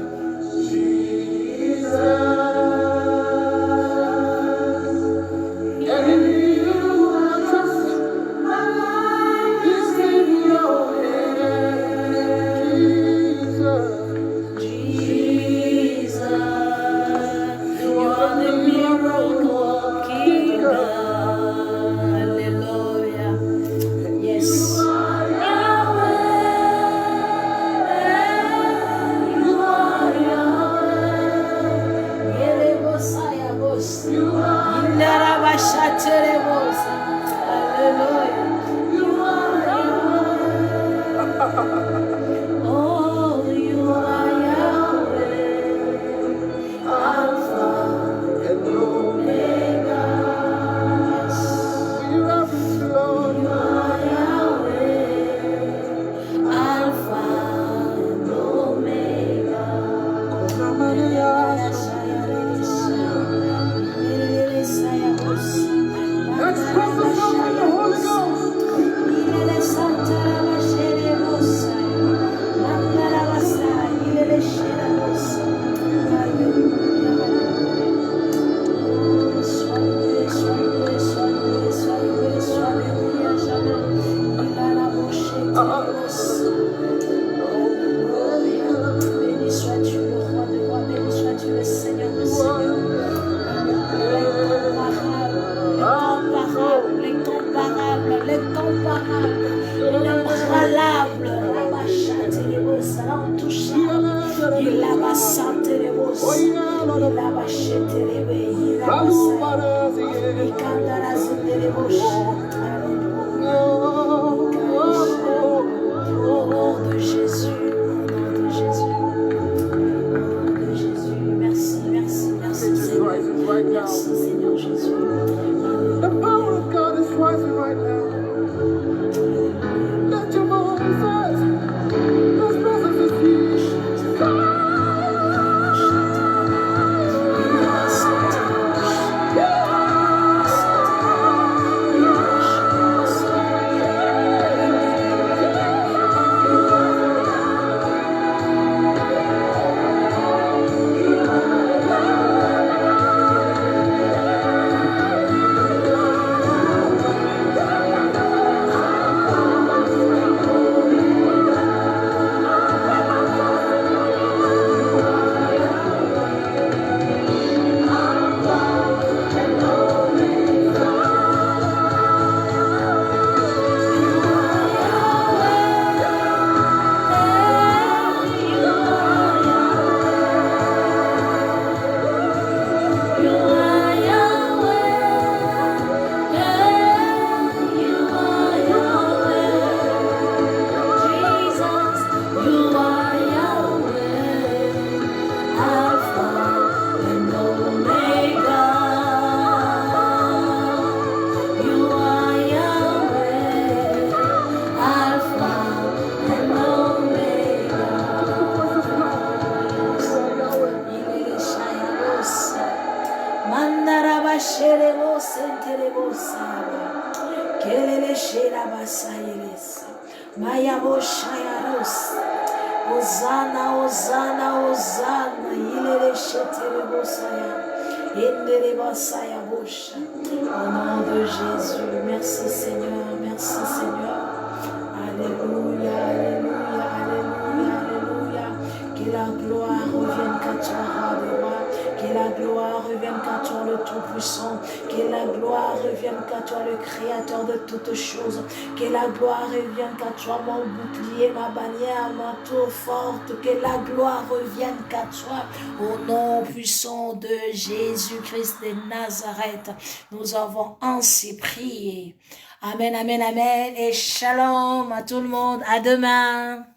Au nom de Jésus, au nom de Jésus, au nom de Jésus. Merci, merci, merci Seigneur. Merci Seigneur Jésus. The power of God is rising right now. Let your voice rise. His presence is here. Hosanna, Hosanna, Hosanna, ilele shetere bosaya, endere basaya bosha. Au nom de Jésus, merci Seigneur, merci Seigneur. Alléluia, Alléluia, Alléluia, Alléluia. Que la gloire revienne qu'à toi, roi de roi. Que la gloire revienne qu'à toi, le Tout-Puissant. Que la gloire revienne qu'à toi, le Créateur de toutes choses. Que la gloire revienne qu'à toi, mon bouclier, ma bannière, ma tour forte. Que la gloire revienne qu'à toi, au nom puissant de Jésus-Christ de Nazareth. Nous avons ainsi prié. Amen, amen, amen. Et shalom à tout le monde. À demain.